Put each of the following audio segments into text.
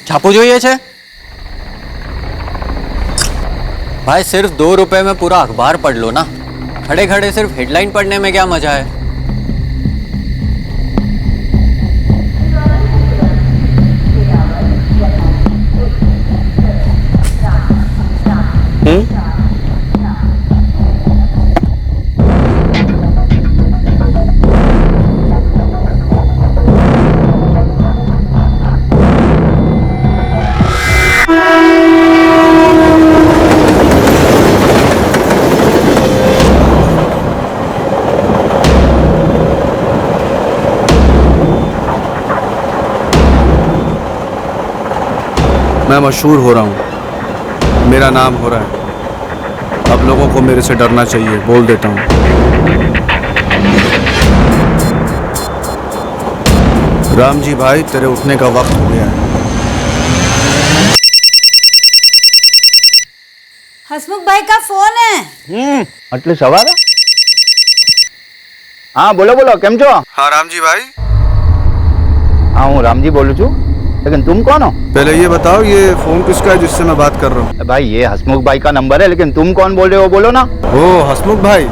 छापू જોઈએ છે भाई? सिर्फ 2 रुपए में पूरा अखबार पढ़ लो ना। खड़े खड़े सिर्फ हेडलाइन पढ़ने में क्या मजा है। मैं मशहूर हो रहा हूँ, मेरा नाम हो रहा है। अब लोगों को मेरे से डरना चाहिए, बोल देता हूँ। राम जी भाई, तेरे उठने का वक्त हो गया है। हसमुख भाई का फोन है। એટલે સવારે? હા બોલો બોલો, કેમ છો? हाँ राम जी भाई। हाँ હું રામજી बोलूं છું, लेकिन तुम कौन हो? पहले ये बताओ, ये फोन किसका है जिससे मैं बात कर रहा हूँ? भाई ये हसमुख भाई का नंबर है, लेकिन तुम कौन बोल रहे हो बोलो ना। ओ हसमुख भाई।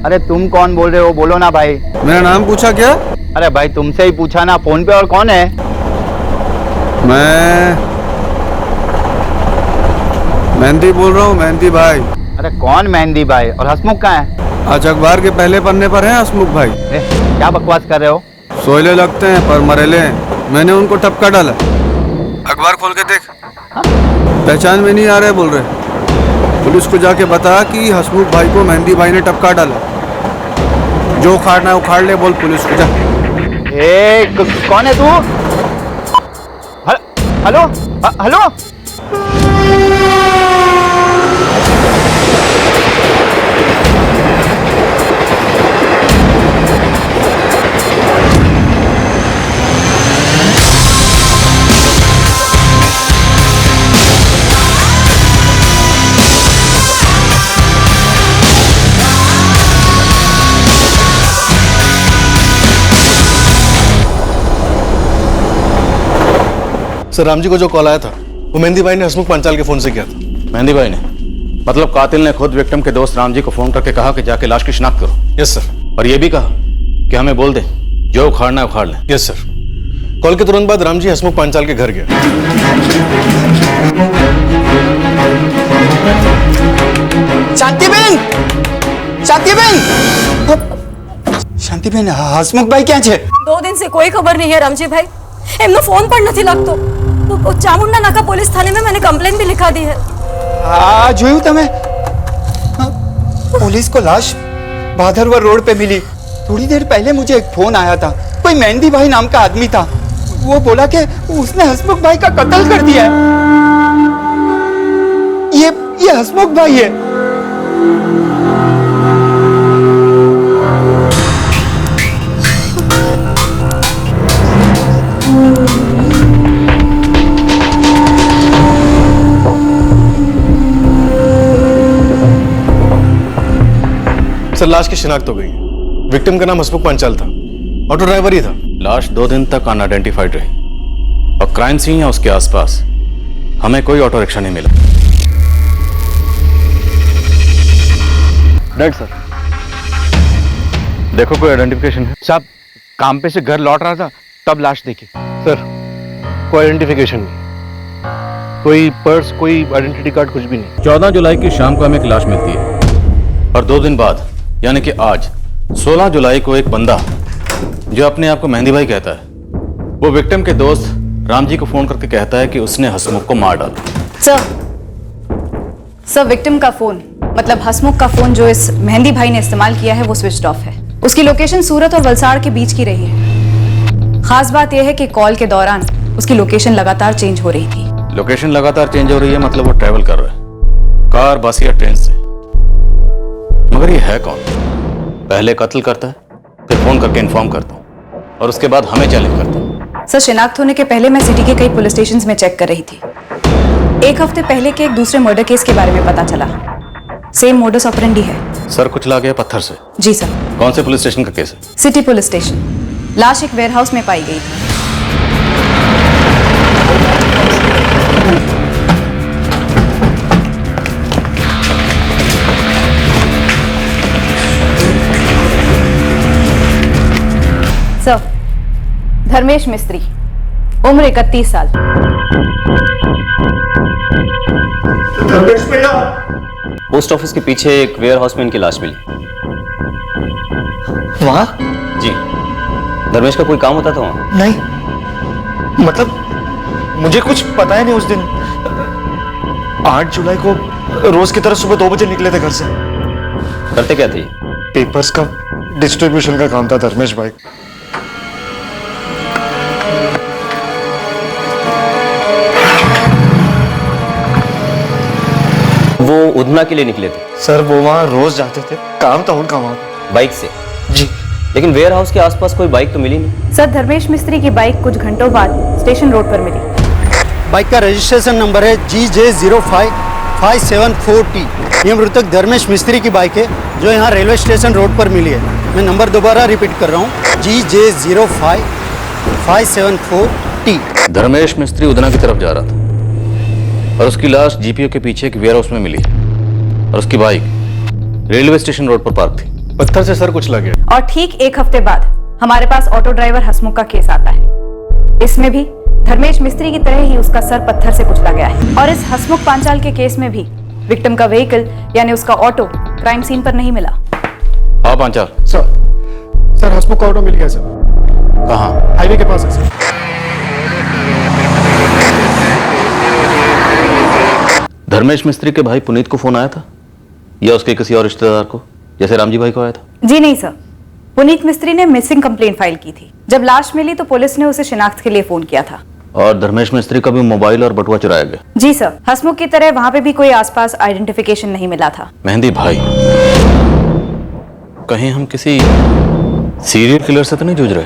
अरे तुम कौन बोल रहे हो बोलो ना भाई। मेरा नाम पूछा क्या? अरे भाई तुमसे ही पूछा ना, फोन पे। और कौन है? मैं मेहंदी बोल रहा हूँ, मेहंदी भाई। अरे कौन मेहंदी भाई? और हसमुख कहाँ है? आज अखबार के पहले पन्ने पर है हसमुख भाई। क्या बकवास कर रहे हो? सोयले लगते हैं पर मरेले हैं। मैंने उनको टपका डाला। अखबार खोल के देख, पहचान में नहीं आ रहे बोल रहे। पुलिस को जाके बता कि हसमुख भाई को मेहंदी भाई ने टपका डाला। जो उखाड़ना है उखाड़ ले, बोल पुलिस को जा। कौन है तू? Hello hello. Sir Ram ji को जो कॉल आया था वो मेहंदी भाई ने हसमुख पांचाल के फोन से किया था। मेहंदी भाई ने? मतलब कातिल ने खुद विक्टिम के दोस्त राम जी को फोन करके कहा कि जाके लाश की शिनाख्त करो? Yes sir. और ये भी कहा कि हमें बोल दे जो उखाड़ना है उखाड़ लें? Yes sir. कॉल के तुरंत बाद राम जी हसमुख पांचाल के घर गया। શાંતિબેન, શાંતિબેન, શાંતિબેન, હસમુખભાઈ ક્યાં છે? 2 दिन से कोई खबर नहीं है रामजी भाई। एमनो फोन पर नहीं लगतो। तो चामुंडा नाका पुलिस थाने में मैंने कंप्लेन भी लिखा दी है। हाँ જોયું તમે? पुलिस को लाश भादरवा रोड पे मिली। थोड़ी देर पहले मुझे एक फोन आया था, कोई मेहंदी भाई नाम का आदमी था। वो बोला कि उसने हसमुख भाई का कत्ल कर दिया है। ये हसमुख भाई है। सर लाश की शिनाख्त हो गई। विक्टिम का नाम हसमुख पांचाल था, ऑटो ड्राइवर ही था। लाश 2 दिन तक अनआइडेंटिफाइड रही और क्राइम सीन या उसके आसपास हमें कोई ऑटो रिक्शा नहीं मिला। Dead sir. देखो कोई आइडेंटिफिकेशन है? साहब काम पे से घर लौट रहा था तब लाश देखी। सर कोई आइडेंटिफिकेशन नहीं, कोई पर्स, कोई आइडेंटिटी कार्ड, कुछ भी नहीं। 14 जुलाई की शाम को हमें एक लाश मिलती है और 2 दिन बाद यानी कि आज 16 जुलाई को एक बंदा जो अपने आप को मेहंदी भाई कहता है, वो विक्टिम के दोस्त राम जी को फोन करके कहता है कि उसने हसमुख को मार डाला। सर विक्टिम का फोन, मतलब हसमुख का फोन जो इस मेहंदी भाई ने इस्तेमाल किया है वो स्विच्ड ऑफ है। उसकी लोकेशन सूरत और वलसाड़ के बीच की रही है। खास बात यह है कि कॉल के दौरान उसकी लोकेशन लगातार चेंज हो रही थी। लोकेशन लगातार चेंज हो रही है मतलब वो ट्रेवल कर रहा है, कार, बस या ट्रेन से। मगर ये है कौन? पहले कत्ल करता है, फिर फोन करके इन्फॉर्म करता हूँ और उसके बाद हमें चैलेंज करता हूँ। सर, शिनाख्त होने के पहले मैं सिटी के कई पुलिस स्टेशंस में चेक कर रही थी। एक हफ्ते पहले के एक दूसरे मर्डर केस के बारे में पता चला। सेम मोडस ऑपरेंडी है। सर कुचला गया पत्थर से। जी सर। कौन से पुलिस स्टेशन का केस है? City police station. लाश एक वेयरहाउस में पाई गई थी। सर, धर्मेश मिस्त्री, उम्र 31 साल। धर्मेश भैया, पोस्ट ऑफिस के पीछे एक वेयर हाउस में इनकी लाश मिली। वहाँ? जी। धर्मेश का कोई काम होता था वहाँ? नहीं, मतलब मुझे कुछ पता ही नहीं। उस दिन 8 जुलाई को रोज की तरह सुबह 2 बजे निकले थे घर से। करते क्या थे? पेपर्स का डिस्ट्रीब्यूशन का काम था धर्मेश भाई। वो उधना के लिए निकले थे? सर वो वहाँ रोज जाते थे, काम था उनका वहाँ। बाइक से? जी। लेकिन वेयर हाउस के आसपास कोई बाइक तो मिली नहीं। सर, धर्मेश मिस्त्री की बाइक कुछ घंटों बाद स्टेशन रोड पर मिली। बाइक का रजिस्ट्रेशन नंबर है GJ055740T। ये मृतक धर्मेश मिस्त्री की बाइक है जो यहाँ रेलवे स्टेशन रोड पर मिली है। मैं नंबर दोबारा रिपीट कर रहा हूँ, GJ055740T। धर्मेश मिस्त्री उधना की तरफ जा रहा था और उसकी लाश जीपीओ के पीछे एक वेयर हाउस में मिली और उसकी बाइक रेलवे स्टेशन रोड पर पार्क थी। पत्थर से सर कुचला गया। और ठीक एक हफ्ते बाद हमारे पास ऑटो ड्राइवर हसमुख का केस आता है। इसमें भी धर्मेश मिस्त्री की तरह ही उसका सर पत्थर से कुचला गया है। और इस हसमुख पांचाल के केस में भी विक्टिम का व्हीकल यानी उसका ऑटो क्राइम सीन पर नहीं मिला। हाँ पांचाल। सर हसमुख का ऑटो मिल गया सर। कहाँ? हाईवे के पास है सर। धर्मेश मिस्त्री के भाई पुनीत को फोन आया था या उसके किसी और रिश्तेदार को, जैसे रामजी भाई को आया था? जी नहीं सर, पुनीत मिस्त्री ने मिसिंग कंप्लेंट फाइल की थी। जब लाश मिली तो पुलिस ने उसे शिनाख्त के लिए फोन किया था। और धर्मेश मिस्त्री का भी मोबाइल और बटुआ चुराया गया? जी सर, हसमुख की तरह वहां पे भी कोई आसपास आइडेंटिफिकेशन नहीं मिला था। मेहंदी भाई, कहीं हम किसी सीरियल किलर से तो नहीं जूझ रहे?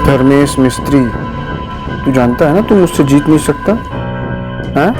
धर्मेश मिस्त्री, तू जानता है ना तू मुझसे जीत नहीं सकता, हैं?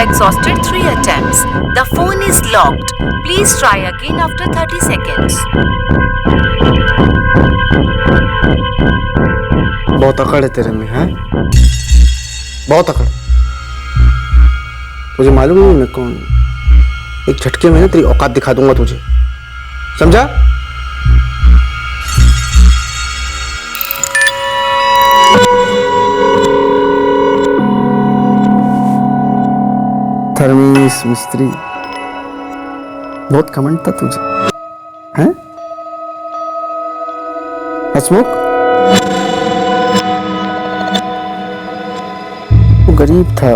Exhausted 3 attempts. The phone is locked. Please try again after 30 seconds. बहुत अकड़ है तेरे में, हैं? बहुत अकड़। मुझे मालूम नहीं मैं कौन। एक झटके में ना तेरी औकात दिखा दूंगा तुझे, समझा? धर्मेश मिस्त्री, बहुत घमंड था तुझे, हैं? हसमुख, वो गरीब था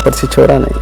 पर छिछोरा नहीं।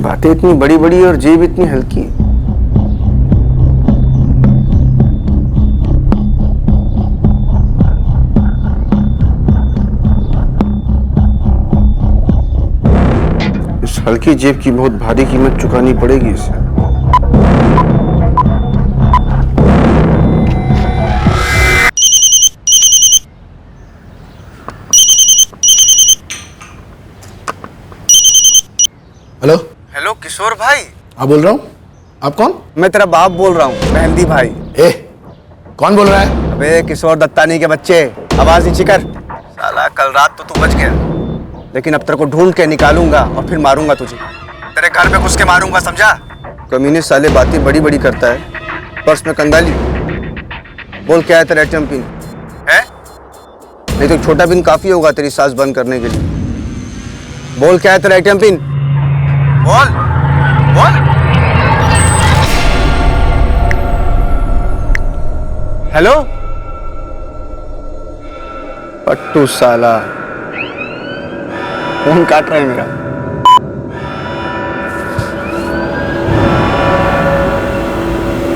बातें इतनी बड़ी बड़ी और जेब इतनी हल्की। इस हल्की जेब की बहुत भारी कीमत चुकानी पड़ेगी इसे। हेलो हेलो किशोर भाई। हाँ बोल रहा हूँ। आप कौन? मैं तेरा बाप बोल रहा हूँ, मेहंदी भाई। ए, कौन बोल रहा है? अबे किशोर दत्तानी के बच्चे, आवाज नीचे कर। साला कल रात तो तू बच गया, लेकिन अब तेरे को ढूंढ के निकालूंगा और फिर मारूंगा तुझे। तेरे घर में घुस के मारूंगा, समझा? कमीने साले बातें बड़ी बड़ी करता है। पर्स में कंगाली। बोल क्या है तेरा एटीएम पिन है? नहीं तो छोटा पिन काफी होगा तेरी सांस बंद करने के लिए। बोल क्या है तेरा एटीएम पिन? बोल बोल। हेलो पट्टू साला फोन काट रहा है मेरा।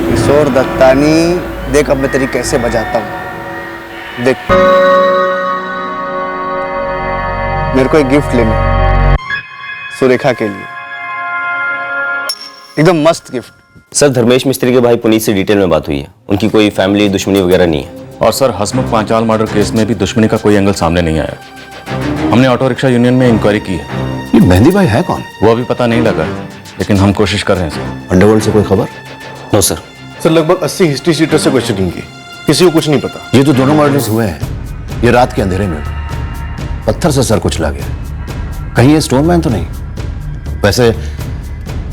किशोर दत्तानी, देख अब मैं तेरी कैसे बजाता हूं। देख मेरे को एक गिफ्ट लेना सुरेखा के लिए, एकदम मस्त गिफ्ट। सर धर्मेश मिस्त्री के भाई पुनीत से डिटेल में बात हुई है। उनकी कोई फैमिली दुश्मनी वगैरह नहीं है। और सर हसमुख पांचाल मर्डर केस में भी दुश्मनी का कोई एंगल सामने नहीं आया। हमने ऑटो रिक्शा यूनियन में इंक्वायरी की है। ये मेहंदी भाई है कौन? वो अभी पता नहीं लगा है, लेकिन हम कोशिश कर रहे हैं सर। अंडरवर्ल्ड से कोई खबर? No sir. सर लगभग 80 हिस्ट्री शीटर से क्वेश्चनिंग की, किसी को कुछ नहीं पता। ये तो दोनों मर्डर्स हुए हैं, ये रात के अंधेरे में हुए। पत्थर से सर कुचला गया। कहीं ये स्टोनमैन तो नहीं? वैसे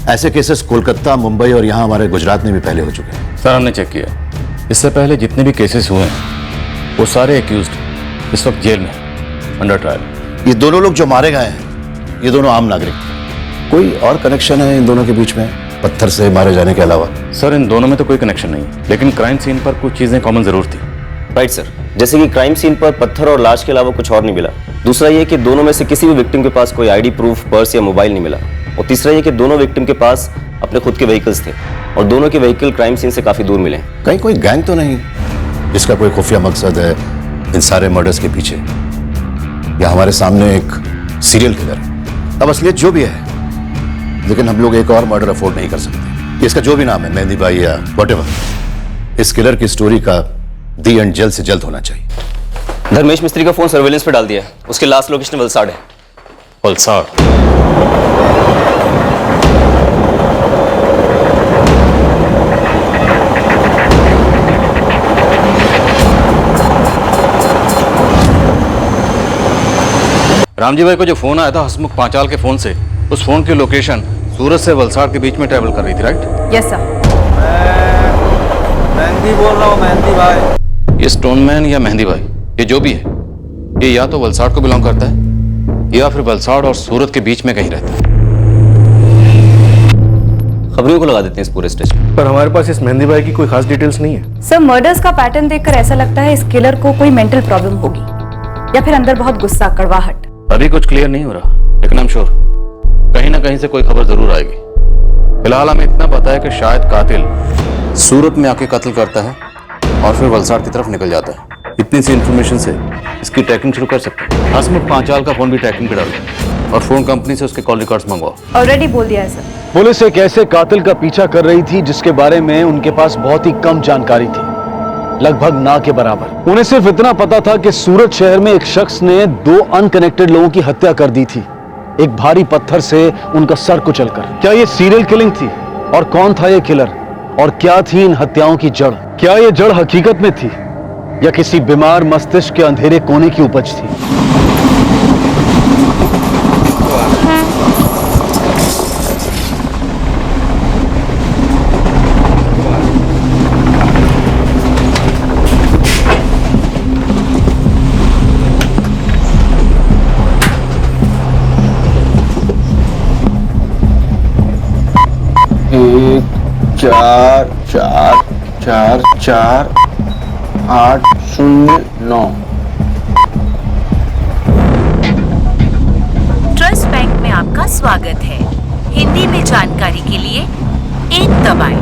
ऐसे केसेस कोलकाता, मुंबई और यहाँ हमारे गुजरात में भी पहले हो चुके हैं। सर हमने चेक किया, इससे पहले जितने भी केसेस हुए हैं वो सारे एक्यूज्ड इस वक्त जेल में अंडर ट्रायल। ये दोनों लोग जो मारे गए हैं, ये दोनों आम नागरिक थे। कोई और कनेक्शन है इन दोनों के बीच में पत्थर से मारे जाने के अलावा? सर इन दोनों में तो कोई कनेक्शन नहीं है, लेकिन क्राइम सीन पर कुछ चीजें कॉमन जरूर थी। राइट सर, जैसे कि क्राइम सीन पर पत्थर और लाश के अलावा कुछ और नहीं मिला। दूसरा ये कि दोनों में से किसी भी विक्टिम के पास कोई आईडी प्रूफ, पर्स या मोबाइल नहीं मिला। और तीसरा ये कि दोनों विक्टिम के पास अपने खुद के व्हीकल्स थे और दोनों के व्हीकल क्राइम सीन से काफी दूर मिले। कहीं कोई गैंग तो नहीं जिसका कोई खुफिया मकसद है इन सारे मर्डर्स के पीछे, या हमारे सामने एक सीरियल किलर है? अब असलियत जो भी है, लेकिन हम लोग एक और मर्डर अफोर्ड नहीं कर सकते। इसका जो भी नाम है, मेहंदी भाई या व्हाटएवर, इस किलर की स्टोरी का दी एंड जल्द से जल्द होना चाहिए। धर्मेश मिस्त्री का फोन सर्वेलेंस पे डाल दिया है। उसकी लास्ट लोकेशन वलसाड़ है। वलसाड़? रामजी भाई को जो फोन आया था हसमुख पांचाल के फोन से, उस फोन की लोकेशन सूरत से वलसाड़ के बीच में ट्रेवल कर रही थी, राइट? Yes sir. मेहंदी बोल रहा हूँ, मेहंदी भाई। ये स्टोनमैन या मेहंदी भाई, ये जो भी है, ये या तो वलसाड़ को बिलोंग करता है या फिर वलसाड़ और सूरत के बीच में कहीं रहता है। खबरों को लगा देते हैं इस पूरे स्टेशन पर हमारे पास इस मेहंदी भाई की कोई खास डिटेल्स नहीं है। सर मर्डर्स का पैटर्न देखकर ऐसा लगता है इस किलर को कोई मेंटल प्रॉब्लम होगी, या फिर अंदर बहुत गुस्सा, कड़वाहट। अभी कुछ क्लियर नहीं हो रहा, लेकिन हम श्योर कहीं ना कहीं से कोई खबर जरूर आएगी। फिलहाल हमें इतना पता है कि शायद कातिल सूरत में आके कत्ल करता है और फिर वलसाड़ की तरफ निकल जाता है। इतनी सी इंफॉर्मेशन से इसकी ट्रैकिंग शुरू कर सकते हैं। हसमुख पांचाल का फोन भी ट्रैकिंग पे डालो और फोन कंपनी से उसके कॉल रिकॉर्ड्स मंगवाओ। ऑलरेडी बोल दिया है सर। पुलिस एक ऐसे कातिल का पीछा कर रही थी जिसके बारे में उनके पास बहुत ही कम जानकारी थी, लगभग ना के बराबर। उन्हें सिर्फ इतना पता था कि सूरत शहर में एक शख्स ने 2 अनकनेक्टेड लोगों की हत्या कर दी थी, एक भारी पत्थर से उनका सर कुचलकर। क्या ये सीरियल किलिंग थी? और कौन था ये किलर? और क्या थी इन हत्याओं की जड़? क्या ये जड़ हकीकत में थी या किसी बीमार मस्तिष्क के अंधेरे कोने की उपज थी? चार चार चार चार 809। ट्रस्ट बैंक में आपका स्वागत है। हिंदी में जानकारी के लिए 1 दबाएं।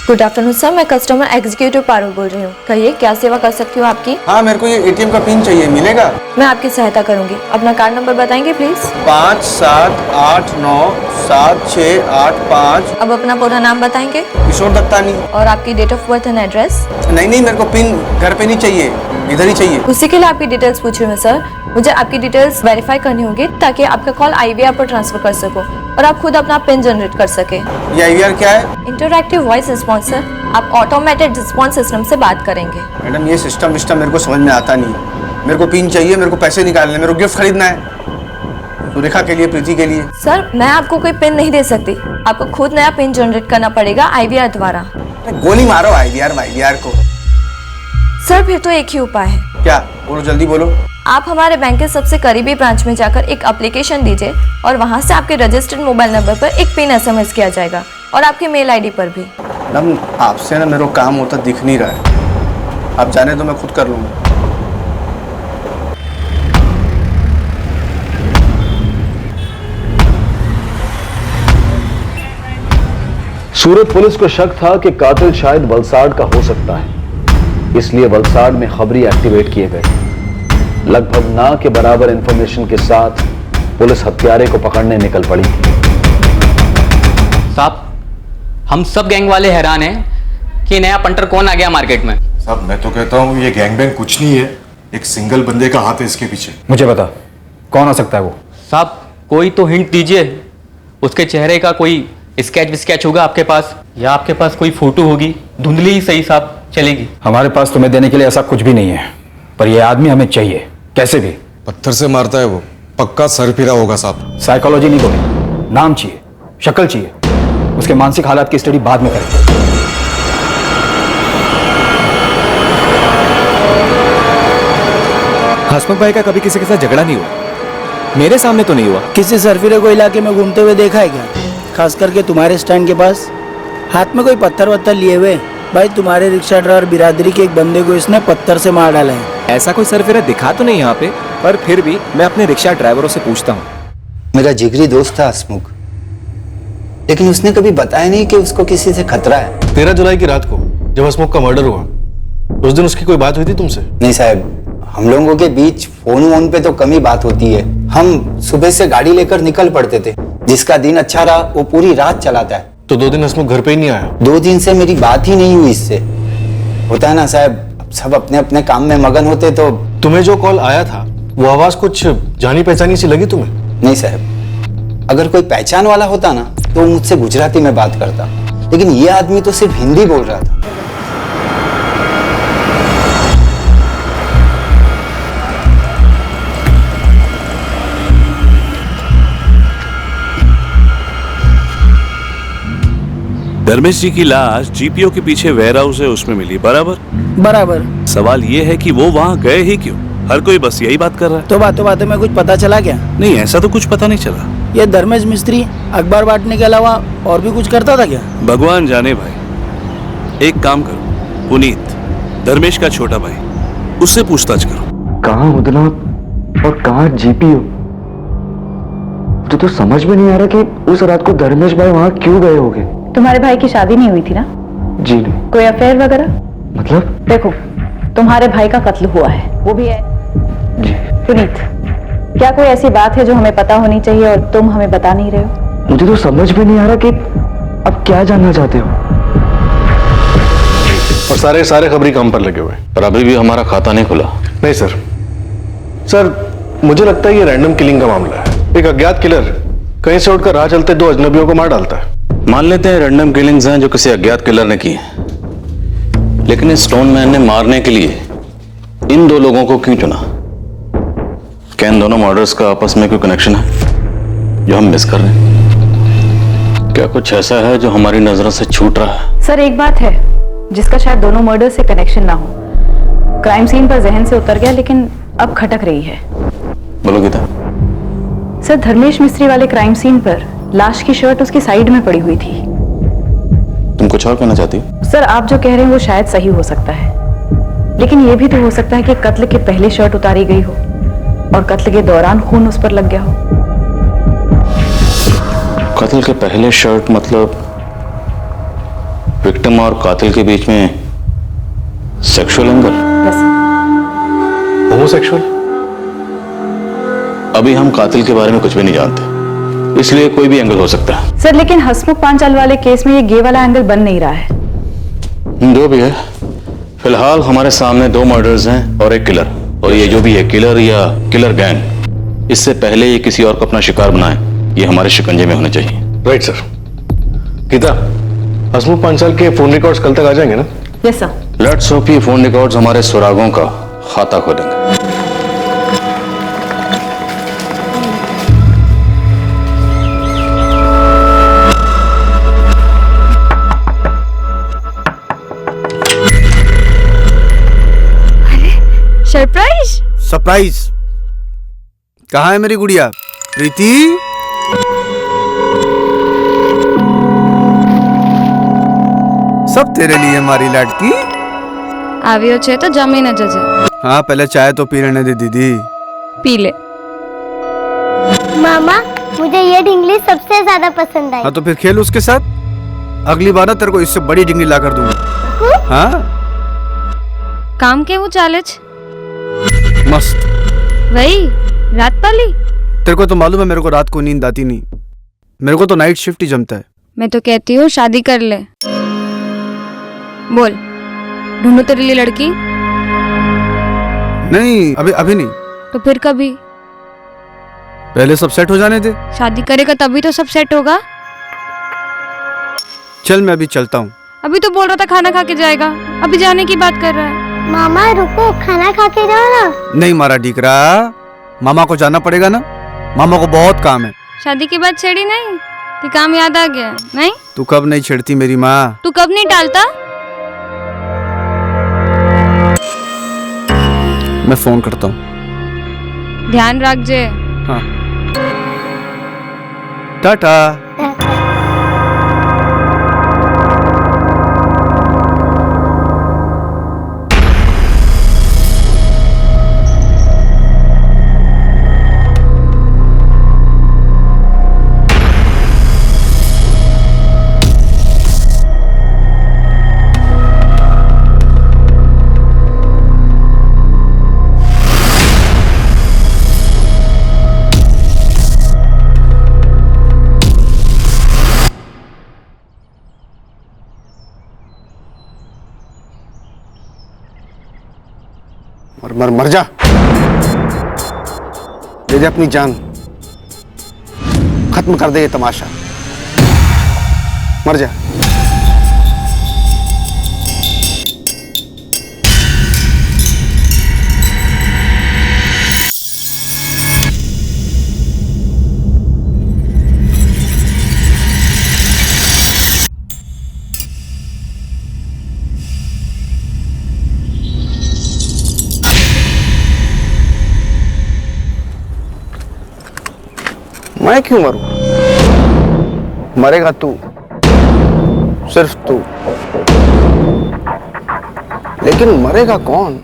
गुड आफ्टरनून सर, मैं कस्टमर एग्जीक्यूटिव पारुल बोल रही हूँ। कहिए क्या सेवा कर सकती हूँ आपकी? हाँ, मेरे को ये एटीएम का पिन चाहिए, मिलेगा? मैं आपकी सहायता करूंगी। अपना कार्ड नंबर बताएंगे प्लीज? 57897685। अब अपना पूरा नाम बताएंगे? किशोर दत्तानी। और आपकी date of birth and address? नहीं, मेरे को पिन घर पे नहीं चाहिए, इधर ही चाहिए। उसी के लिए आपकी डिटेल्स पूछी हूँ सर। मुझे आपकी डिटेल्स वेरीफाई करनी होगी ताकि आपका कॉल IVR पर ट्रांसफर कर सको और आप खुद अपना पिन जनरेट कर सके। ये IVR क्या है? Interactive voice response sir. आप ऑटोमेटेड रिस्पॉन्स सिस्टम से बात करेंगे। मैडम, ये सिस्टम मेरे को समझ में आता नहीं। मेरे को पिन चाहिए, मेरे को पैसे निकालने, मेरे को गिफ्ट खरीदना है, सुरेखा के लिए, प्रीति के लिए। सर, मैं आपको कोई पिन नहीं दे सकती। आपको खुद नया पिन जनरेट करना पड़ेगा IVR द्वारा। गोली मारो IVR को। सर, फिर तो एक ही उपाय है। क्या? बोलो, जल्दी बोलो। आप हमारे बैंक के सबसे करीबी ब्रांच में जाकर एक एप्लीकेशन दीजिए और वहां से आपके रजिस्टर्ड मोबाइल नंबर पर एक पिन SMS किया जाएगा और आपके मेल ID पर भी। मैडम, आपसे ना मेरे को काम होता दिख नहीं रहा है। आप जाने तो मैं खुद कर लूंगा। सूरत पुलिस को शक था कि कातिल शायद वलसाड का हो सकता है, इसलिए वलसाड में खबरी एक्टिवेट किए गए। लगभग ना के बराबर इंफॉर्मेशन के साथ पुलिस हत्यारे को पकड़ने निकल पड़ी। साहब, हम सब गैंग वाले हैरान हैं कि नया पंटर कौन आ गया मार्केट में। साहब, मैं तो कहता हूँ ये गैंग बैंग कुछ नहीं है, एक सिंगल बंदे का हाथ है इसके पीछे। मुझे बता, कौन हो सकता है वो? साहब, कोई तो हिंट दीजिए। उसके चेहरे का कोई स्केच होगा आपके पास, या आपके पास कोई फोटो होगी, धुंधली ही सही साहब, चलेगी। हमारे पास तुम्हें देने के लिए ऐसा कुछ भी नहीं है, पर यह आदमी हमें चाहिए, कैसे भी। पत्थर से मारता है वो, पक्का सर फिरा होगा साहब। साइकोलॉजी नहीं बोली, नाम चाहिए, शक्ल चाहिए, उसके मानसिक हालात की स्टडी बाद में करेंगे। हसमुख भाई का कभी किसी के साथ झगड़ा नहीं हुआ? मेरे सामने तो नहीं हुआ। किसी सरफिरे को इलाके में घूमते हुए देखा है क्या? खास करके तुम्हारे स्टैंड के पास हाथ में कोई पत्थर वत्थर लिए हुए? भाई, तुम्हारे रिक्शा ड्राइवर बिरादरी के एक बंदे को इसने पत्थर से मार डाला है। ऐसा कोई सरफिरा दिखा तो नहीं यहाँ पे, पर फिर भी मैं अपने रिक्शा ड्राइवरों से पूछता हूँ। मेरा जिगरी दोस्त था हसमुख, लेकिन उसने कभी बताया नहीं कि उसको किसी से खतरा है। 13 जुलाई की रात को जब हसमुख का मर्डर हुआ, उस दिन उसकी कोई बात हुई थी तुमसे? नहीं साहब, हम लोगों के बीच फोन पे तो कम ही बात होती है। हम सुबह से गाड़ी लेकर निकल पड़ते थे। जिसका दिन अच्छा रहा वो पूरी रात चलाता है। तो 2 दिन हसमुख घर पे ही नहीं आया? 2 दिन से मेरी बात ही नहीं हुई इससे। होता है ना साहब, सब अपने अपने काम में मगन होते। तो तुम्हें जो कॉल आया था वो आवाज कुछ जानी पहचानी सी लगी तुम्हें? नहीं साहब, अगर कोई पहचान वाला होता ना तो मुझसे गुजराती में बात करता, लेकिन ये आदमी तो सिर्फ हिंदी बोल रहा था। धर्मेश जी की लाश GPO के पीछे वेयर हाउस है, उसमें मिली। बराबर। सवाल ये है कि वो वहाँ गए ही क्यों? हर कोई बस यही बात कर रहा है। तो बातों में कुछ पता चला क्या? नहीं, ऐसा तो कुछ पता नहीं चला। ये धर्मेश मिस्त्री अखबार बांटने के अलावा और भी कुछ करता था क्या? भगवान जाने भाई। एक काम करो, पुनीत, धर्मेश का छोटा भाई, उससे पूछताछ करो। कहाँ उदना और कहाँ GPO? तो समझ में नहीं आ रहा कि उस रात को धर्मेश भाई वहाँ क्यों गए होंगे। तुम्हारे भाई की शादी नहीं हुई थी ना? जी नहीं। कोई अफेयर वगैरह? मतलब? देखो, तुम्हारे भाई का कत्ल हुआ है, वो भी है जी। पुनीत, क्या कोई ऐसी बात है जो हमें पता होनी चाहिए और तुम हमें बता नहीं रहे हो? मुझे तो समझ में नहीं आ रहा कि अब क्या जानना चाहते हो। और सारे खबरी काम पर लगे हुए। पर अभी भी हमारा खाता नहीं खुला। नहीं सर, मुझे लगता है ये रैंडम किलिंग का मामला है। एक अज्ञात किलर कहीं से उठकर राह चलते 2 अजनबियों को मार डालता है। मान लेते हैं रैंडम किलिंग्स हैं जो किसी अज्ञात किलर ने की है, लेकिन इस स्टोन मैन ने मारने के लिए इन 2 लोगों को क्यों चुना? क्या इन दोनों मर्डर्स का आपस में कोई कनेक्शन है जो हम मिस कर रहे हैं? क्या कुछ ऐसा है जो हमारी नजरों से छूट रहा है? सर, एक बात है जिसका शायद दोनों मर्डर से कनेक्शन ना हो। क्राइम सीन पर जहन से उतर गया, लेकिन अब खटक रही है। बोलो गीता। सर, धर्मेश मिस्त्री वाले क्राइम सीन पर लाश की शर्ट उसकी साइड में पड़ी हुई थी। तुम कुछ और कहना चाहती हो? सर, आप जो कह रहे हैं वो शायद सही हो सकता है, लेकिन ये भी तो हो सकता है कि कत्ल के पहले शर्ट उतारी गई हो और कत्ल के दौरान खून उस पर लग गया हो। कत्ल के पहले शर्ट मतलब विक्टिम और कातिल के बीच में सेक्सुअल एंगल, होमोसेक्सुअल। अभी हम कातिल के बारे में कुछ भी नहीं जानते, इसलिए कोई भी एंगल हो सकता है। सर लेकिन हसमुख पांचाल वाले केस में ये गे वाला एंगल बन नहीं रहा है। जो भी है, फिलहाल हमारे सामने 2 मर्डर्स हैं और एक किलर, और ये जो भी है किलर या किलर गैंग, इससे पहले ये किसी और को अपना शिकार बनाए, ये हमारे शिकंजे में होने चाहिए। Right sir. गीता, हसमुख पांचाल के फोन रिकॉर्ड्स कल तक आ जाएंगे ना? Yes sir. लेट्स होप ये फोन रिकॉर्ड्स हमारे सुरागों का खाता खोलेंगे। सरप्राइज। सरप्राइज? कहाँ है मेरी गुड़िया प्रीति? सब तेरे लिए हमारी लड़की। આવ્યો છે તો જમીને જજે। हाँ, पहले चाय तो पी लेने दे दीदी। पी ले। मामा, मुझे ये ढिंगली सबसे ज्यादा पसंद आई। हाँ तो फिर खेल उसके साथ। अगली बार ना तेरे को इससे बड़ी ढिंगली ला कर दूंगा। हाँ કામ કેવું ચાલે છે? मस्त। वही रात पाली। तेरे को तो मालूम है मेरे को रात को नींद आती नहीं, मेरे को तो नाइट शिफ्ट ही जमता है। मैं तो कहती हूँ शादी कर ले। बोल, ढूंढो तेरे लिए लड़की। नहीं, अभी नहीं। तो फिर कभी? पहले सब सेट हो जाने दे। शादी करेगा तभी तो सब सेट होगा। चल मैं अभी चलता हूँ। अभी तो बोल रहा था खाना खा के जाएगा, अभी जाने की बात कर रहा है। मामा रुको, खाना खा के जाओ ना। नहीं मारा डीकरा, मामा को जाना पड़ेगा ना, मामा को बहुत काम है। शादी के बाद छेड़ी नहीं कि काम याद आ गया? नहीं, तू कब नहीं छेड़ती मेरी माँ? तू कब नहीं टालता? मैं फोन करता हूँ। ध्यान रख जे। हाँ, टाटा। मर जा, दे दे अपनी जान, खत्म कर दे ये तमाशा, मर जा। मैं क्यों मरूं? मरेगा तू, सिर्फ तू। लेकिन मरेगा कौन?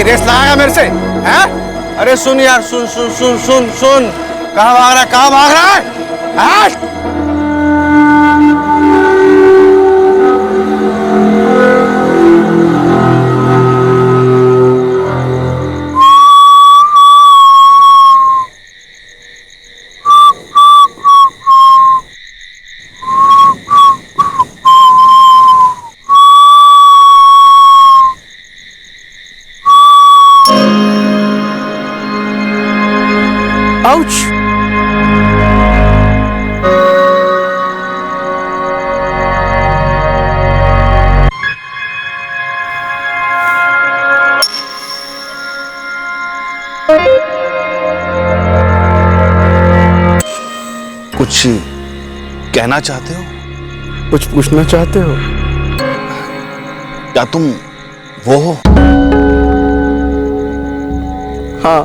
रेस लगाएगा मेरे से? हैं? अरे सुन यार, सुन सुन सुन सुन सुन, कहाँ भाग रहा है, कहाँ भाग रहा है? Ouch! कुछ कहना चाहते हो? कुछ पूछना चाहते हो? क्या तुम वो हो? हाँ।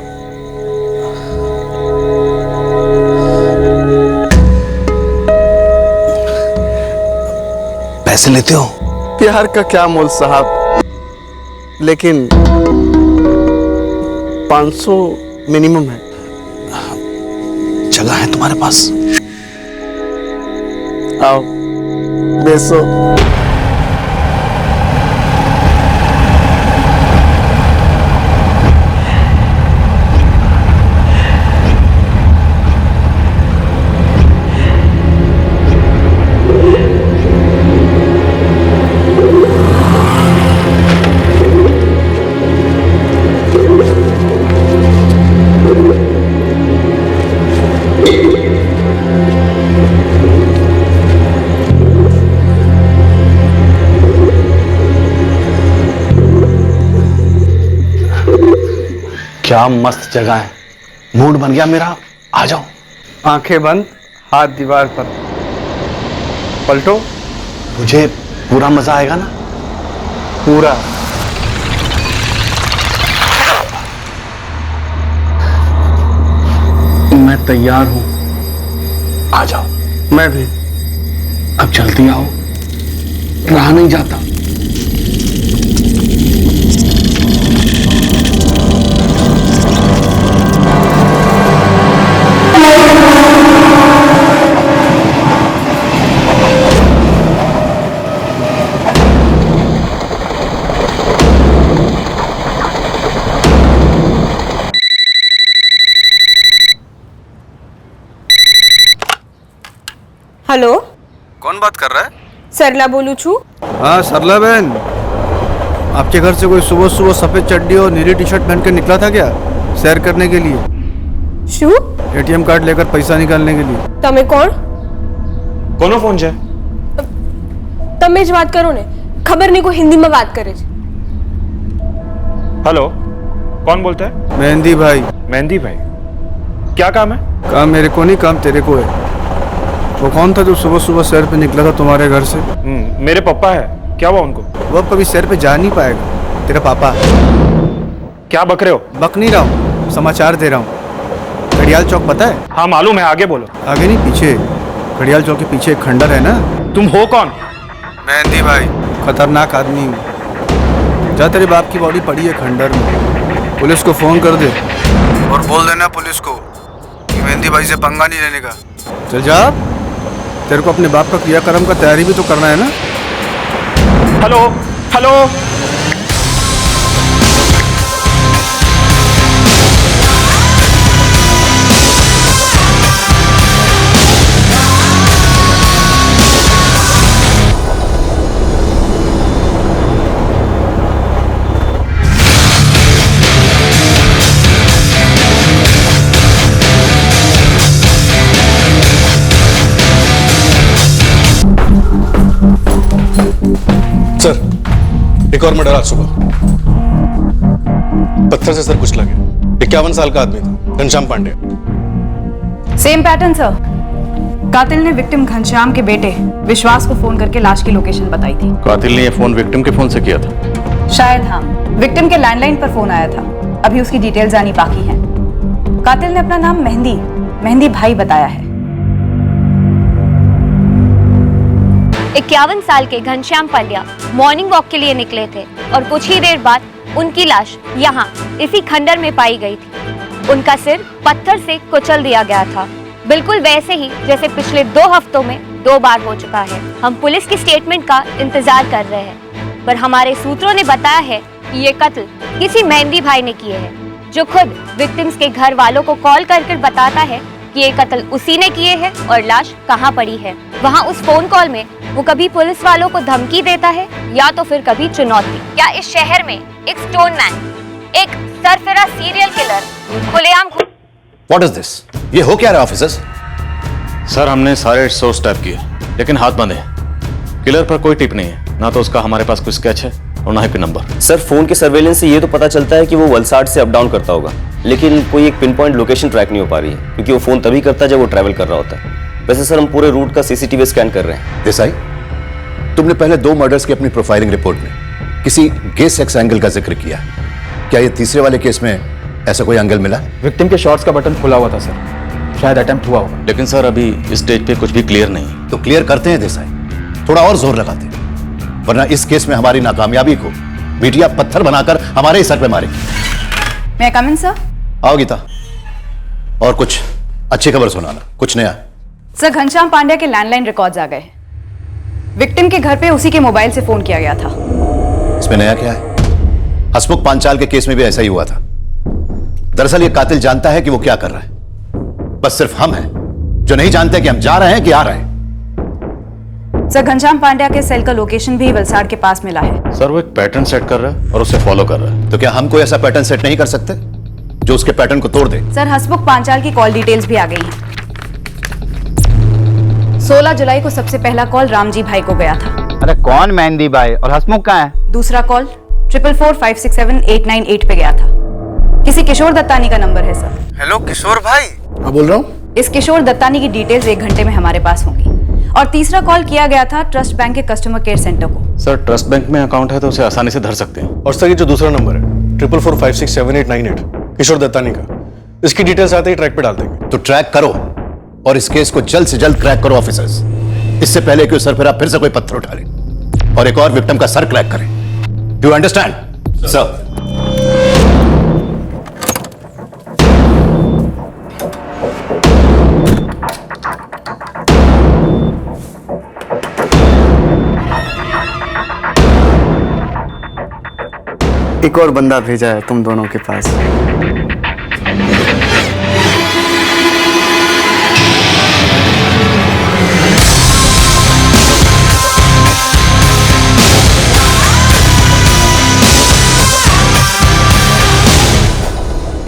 पैसे लेते हो? प्यार का क्या मोल साहब, लेकिन 500 मिनिमम है। जगह है तुम्हारे पास? आओ बेसो। क्या मस्त जगह है, मूड बन गया मेरा, आ जाओ। आंखें बंद, हाथ दीवार पर, पलटो। मुझे पूरा मजा आएगा ना? पूरा। मैं तैयार हूं, आ जाओ। मैं भी। अब जल्दी आओ, रहा नहीं जाता। हेलो, कौन बात कर रहा है? सरला बोलू छू। हाँ सरला बहन, आपके घर से कोई सुबह सुबह सफेद चड्डी और नीली टी शर्ट पहन के निकला था क्या, सैर करने के लिए? शू? एटीएम कार्ड लेकर पैसा निकालने के लिए। तमे कोण? कोनो फोन छे? तमे ज बात करो ने, खबर नहीं को हिंदी में बात करे। हेलो, कौन बोलता है? मेहंदी भाई। मेहंदी भाई, क्या काम है? काम मेरे को नहीं, काम तेरे को है। वो कौन था जो सुबह सुबह सैर पे निकला था तुम्हारे घर से? मेरे पापा है। क्या हुआ उनको? वो कभी सैर पे जा नहीं पाएगा, तेरा पापा। क्या बक रहे हो? बक नहीं रहा हूँ, समाचार दे रहा हूँ। घड़ियाल चौक पता है? हाँ मालूम है, आगे बोलो। आगे नहीं, पीछे। घड़ियाल चौक के पीछे एक खंडर है ना। तुम हो कौन? मेहंदी भाई, खतरनाक आदमी हूँ। जा, तेरे बाप की बॉडी पड़ी है खंडर में, पुलिस को फोन कर दे और बोल देना पुलिस को कि मेहंदी भाई से पंगा नहीं लेने का। चल जा, तेरे को अपने बाप का क्रियाक्रम का तैयारी भी तो करना है ना। हेलो हेलो, सर, एक और मर्डर आज सुबह, पत्थर से सर कुचला गया। 51 साल का आदमी था, Ghanshyam Pandey. Same pattern sir. कातिल ने विक्टिम घनश्याम के बेटे विश्वास को फोन करके लाश की लोकेशन बताई थी। कातिल ने यह फोन विक्टिम के फोन से किया था? शायद हाँ, विक्टिम के लैंडलाइन पर फोन आया था। अभी उसकी डिटेल्स आनी बाकी है। कातिल ने अपना नाम मेहंदी भाई बताया है। 51 साल के घनश्याम पांड्या मॉर्निंग वॉक के लिए निकले थे और कुछ ही देर बाद उनकी लाश यहाँ इसी खंडर में पाई गई थी। उनका सिर पत्थर से कुचल दिया गया था, बिल्कुल वैसे ही जैसे पिछले 2 हफ्तों में 2 बार हो चुका है। हम पुलिस की स्टेटमेंट का इंतजार कर रहे हैं, पर हमारे सूत्रों ने बताया है कि ये कत्ल किसी मेहंदी भाई ने किए हैं, जो खुद विक्टिम्स के घर वालों को कॉल कर बताता है कि ये कत्ल उसी ने किए हैं और लाश कहाँ पड़ी है। वहाँ उस फोन कॉल में वो कभी पुलिस वालों को धमकी देता है या तो फिर कभी चुनौती। क्या इस शहर में एक स्टोन मैन, एक सरफिरा सीरियल किलर खुलेआम What is this? ये हो क्या रहा है ऑफिसर्स? सर हमने सारे सोर्स टैप किए लेकिन हाथ बंद है। किलर पर कोई टिप नहीं है, ना तो उसका हमारे पास कोई स्केच है और ना ही पिन नंबर। सर फोन के सर्वेलेंस से ये तो पता चलता है कि वो वलसाड से अप डाउन करता होगा, लेकिन कोई एक पिन पॉइंट लोकेशन ट्रैक नहीं हो पा रही है, क्योंकि वो फोन तभी करता है जब वो ट्रैवल कर रहा होता है। वैसे सर हम पूरे रूट का सीसीटीवी स्कैन कर रहे हैं। देसाई, तुमने पहले 2 मर्डर्स की अपनी प्रोफाइलिंग रिपोर्ट में किसी गे सेक्स एंगल का जिक्र किया, क्या ये तीसरे वाले केस में ऐसा कोई एंगल मिला? विक्टिम के शॉर्ट्स का बटन खुला हुआ था सर, शायद अटेम्प्ट हुआ होगा। लेकिन सर अभी इस स्टेज पे कुछ भी क्लियर नहीं। तो क्लियर करते हैं देसाई, थोड़ा और जोर लगाते हैं, वरना इस केस में हमारी नाकामयाबी को मीडिया पत्थर बनाकर हमारे ही सर पे मारेगी। मैं कम इन सर? आओ गीता, और कुछ अच्छी खबर सुनाना, कुछ नया। सर घनश्याम पांड्या के लैंडलाइन रिकॉर्ड्स आ गए। विक्टिम के घर पे उसी के मोबाइल से फोन किया गया था। इसमें नया क्या है? हसमुख पांचाल के केस में भी ऐसा ही हुआ था। दरअसल ये कातिल जानता है कि वो क्या कर रहा है, बस सिर्फ हम हैं जो नहीं जानते कि हम जा रहे हैं कि आ रहे हैं। सर घनश्याम पांड्या के सेल का लोकेशन भी वलसाड़ के पास मिला है। सर वो एक पैटर्न सेट कर रहा है और उसे फॉलो कर रहा है। तो क्या हम कोई ऐसा पैटर्न सेट नहीं कर सकते जो उसके पैटर्न को तोड़ दे? सर हसमुख पांचाल की कॉल डिटेल्स भी आ गई हैं। 16 जुलाई को सबसे पहला कॉल रामजी भाई को गया था। अरे कौन मेहंदी भाई और हसमुख कहाँ है? दूसरा कॉल 444567898 पे गया था। किसी किशोर दत्तानी का नंबर है सर। हेलो किशोर भाई। हाँ बोल रहा हूँ। इस किशोर दत्तानी की डिटेल्स 1 घंटे में हमारे पास होंगी। और तीसरा कॉल किया गया था ट्रस्ट बैंक के कस्टमर केयर सेंटर को। सर ट्रस्ट बैंक में अकाउंट है तो उसे आसानी से धर सकते हैं। और सर ये जो दूसरा नंबर है 444567898 किशोर दत्तानी का, इसकी डिटेल्स आते ही ट्रैक पे डाल देंगे। तो ट्रैक करो और इस केस को जल्द से जल्द क्रैक करो ऑफिसर्स, इससे पहले कि उस सरफिरा फिर से कोई पत्थर उठा ले और एक और विक्टिम का सर क्रैक करे। Do understand sir? एक और बंदा भेजा है तुम दोनों के पास।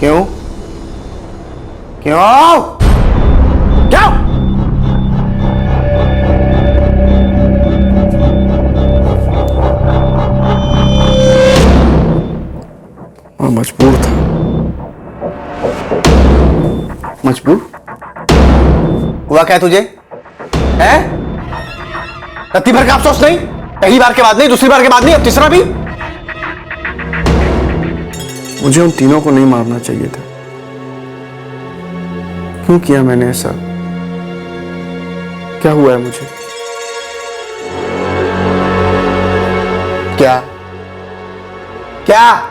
क्यों? क्यों? क्यों? मजबूर था। मजबूर? हुआ क्या तुझे? हैं? रत्ती भर का अफसोस नहीं? पहली बार के बाद नहीं, दूसरी बार के बाद नहीं, अब तीसरा भी? मुझे उन तीनों को नहीं मारना चाहिए था। क्यों किया मैंने ऐसा? क्या हुआ है मुझे? क्या? क्या?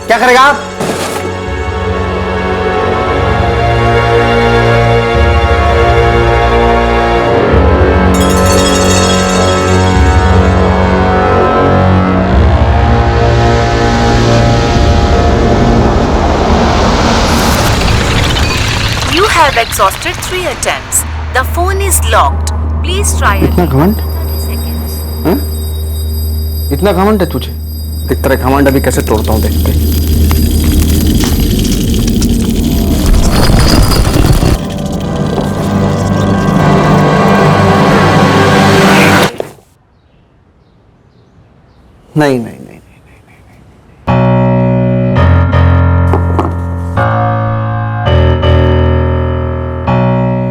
क्या करेगा आप? You have exhausted 3 attempts. The phone is locked. Please try again. इतना घमंड? 30 seconds. हाँ? इतना घमंड है तुझे? देख तेरा घमंड अभी कैसे तोड़ता हूँ, देखते। नहीं नहीं नहीं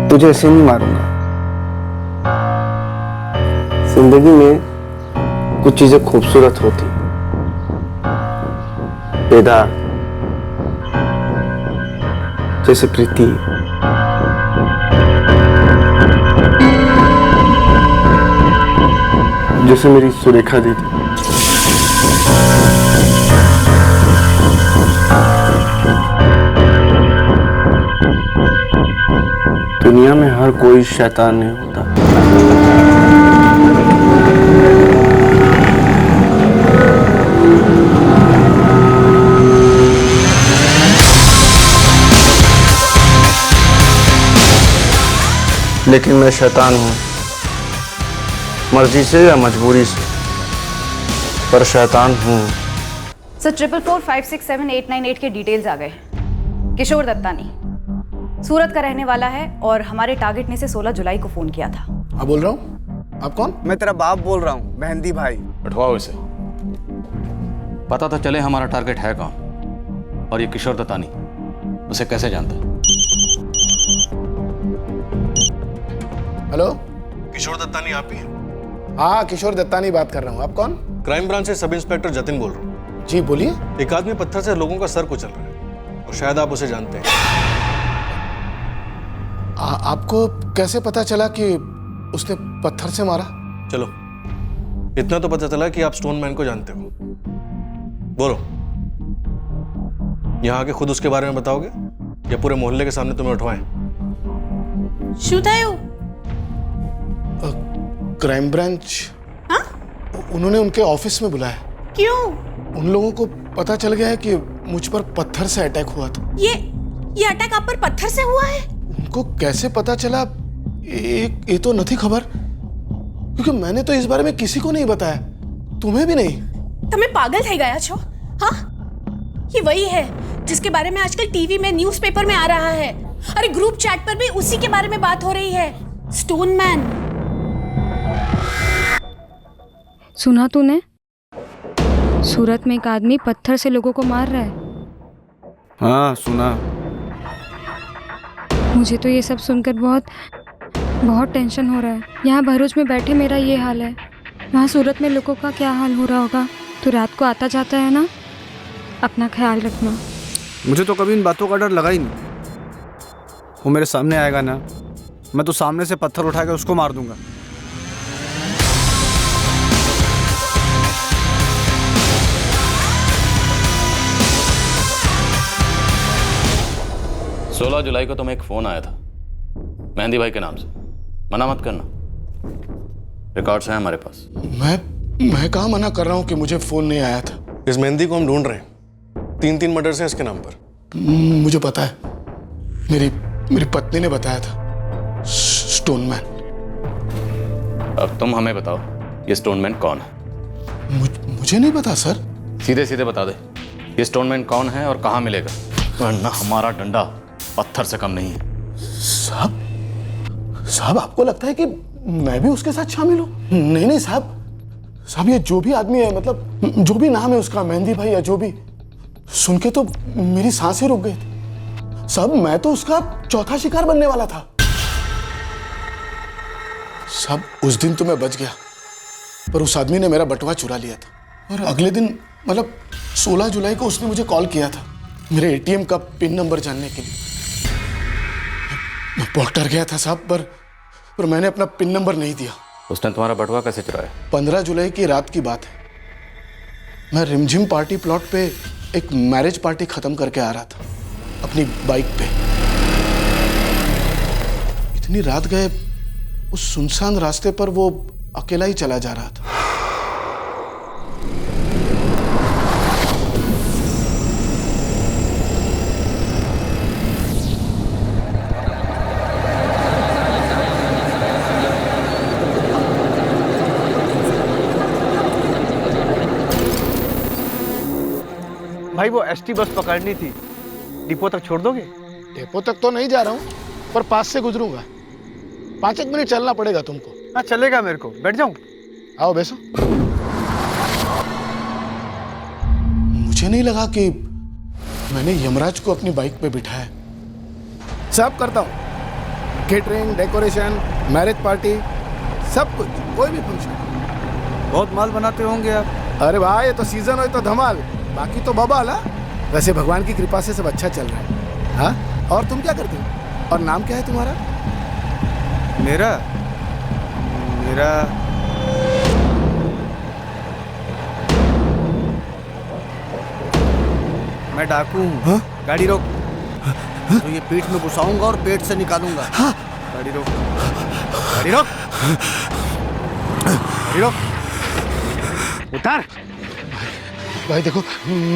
तुझे ऐसे नहीं मारूंगा। जिंदगी में कुछ चीजें खूबसूरत होती, बेदाग, जैसे प्रीति, जैसे मेरी सुरेखा दीदी। हर कोई शैतान नहीं होता। लेकिन मैं शैतान हूँ, मर्जी से या मजबूरी से, पर शैतान हूँ। सर 444567898 के डिटेल्स आ गए। किशोर दत्तानी सूरत का रहने वाला है और हमारे टारगेट ने से 16 जुलाई को फोन किया था। हाँ बोल रहा हूँ। आप कौन? मैं तेरा बाप बोल रहा हूँ, मेहंदी भाई। उठवाओ इसे, पता तो चले हमारा टारगेट है कौन और ये किशोर दत्तानी उसे कैसे जानता है। हेलो, किशोर दत्तानी आप ही हैं? हाँ किशोर दत्तानी बात कर रहा हूँ। आप कौन? क्राइम ब्रांच से सब इंस्पेक्टर जतिन बोल रहा हूँ। जी बोलिए। एक आदमी पत्थर से लोगों का सर कुचल रहा है और शायद आप उसे जानते हैं। आपको कैसे पता चला कि उसने पत्थर से मारा? चलो, इतना तो पता चला कि आप स्टोन मैन को जानते हो। बोलो, यहाँ आके खुद उसके बारे में बताओगे या पूरे मोहल्ले के सामने तुम्हें उठवाएं? Crime branch. हाँ? उन्होंने उनके ऑफिस में बुलाया। क्यों? उन लोगों को पता चल गया है कि मुझ पर पत्थर से अटैक हुआ था। ये अटैक आप पर पत्थर से हुआ है? उनको कैसे पता चला ये तो नहीं खबर, क्योंकि मैंने तो इस बारे में किसी को नहीं बताया, तुम्हें भी नहीं। तुम्हें पागल थे गया छो? हाँ, ये वही है जिसके बारे में आजकल टीवी में न्यूज़पेपर में आ रहा है। अरे ग्रुप चैट पर भी उसी के बारे में बात हो रही है, स्टोन मैन। सुना तूने? सूरत में एक आदमी पत्थर से लोगों को मार रहा है। हाँ सुना। मुझे तो ये सब सुनकर बहुत टेंशन हो रहा है। यहाँ भरूच में बैठे मेरा ये हाल है, वहाँ सूरत में लोगों का क्या हाल हो रहा होगा। तो रात को आता जाता है ना, अपना ख्याल रखना। मुझे तो कभी इन बातों का डर लगा ही नहीं। वो मेरे सामने आएगा ना, मैं तो सामने से पत्थर उठा के उसको मार दूंगा। सोलह जुलाई को तुम्हें एक फोन आया था मेहंदी भाई के नाम से, मना मत करना, रिकॉर्ड्स हैं हमारे पास। मैं कहाँ मना कर रहा हूँ कि मुझे फोन नहीं आया था। इस मेहंदी को हम ढूंढ रहे हैं, 3 मर्डर्स हैं इसके नाम पर। मुझे पता है, मेरी पत्नी ने बताया था, स्टोन मैन। अब तुम हमें बताओ ये स्टोन मैन कौन है? मुझे नहीं पता सर। सीधे सीधे बता दे ये स्टोन मैन कौन है और कहाँ मिलेगा, वरना हमारा डंडा पत्थर से कम नहीं है। साहब आपको लगता है कि मैं भी उसके साथ शामिल हूँ? नहीं साहब, ये जो भी आदमी है, मतलब जो भी नाम है उसका, मेहंदी भाई या जो भी, सुन के तो मेरी सांसें रुक गई थी। साहब मैं तो उसका चौथा शिकार बनने वाला था। साहब उस दिन तो मैं बच गया, पर उस आदमी ने मेरा बटुआ चुरा लिया था। और अगले दिन, मतलब 16 जुलाई को उसने मुझे कॉल किया था मेरे एटीएम का पिन नंबर जानने के लिए। मैं बहुत डर गया था साहब, पर मैंने अपना पिन नंबर नहीं दिया। उसने तुम्हारा बटुआ कैसे चुराया? 15 जुलाई की रात की बात है। मैं रिमझिम पार्टी प्लॉट पे एक मैरिज पार्टी खत्म करके आ रहा था अपनी बाइक पे। इतनी रात गए, उस सुनसान रास्ते पर वो अकेला ही चला जा रहा था। भाई वो एसटी बस पकड़नी थी, डिपो तक छोड़ दोगे? डिपो तक तो नहीं जा रहा हूँ, पर पास से गुजरूंगा। 5 मिनट चलना पड़ेगा तुमको। हाँ चलेगा, मेरे को बैठ जाऊं? आओ बैसो। मुझे नहीं लगा कि मैंने यमराज को अपनी बाइक पे बिठाया। सब करता हूँ, केटरिंग, डेकोरेशन, मैरिज पार्टी, सब कुछ, कोई भी फंक्शन। बहुत माल बनाते होंगे आप। अरे भाई ये तो सीजन हो तो धमाल, बाकी तो बवाल। वैसे भगवान की कृपा से सब अच्छा चल रहा है। हाँ, और तुम क्या करते हो? और नाम क्या है तुम्हारा? मेरा मैं डाकू हूँ। गाड़ी रोक। तो ये पेट में घुसाऊंगा और पेट से निकालूंगा। गाड़ी रोक, गाड़ी रोक, गाड़ी रोक, उतार। भाई देखो,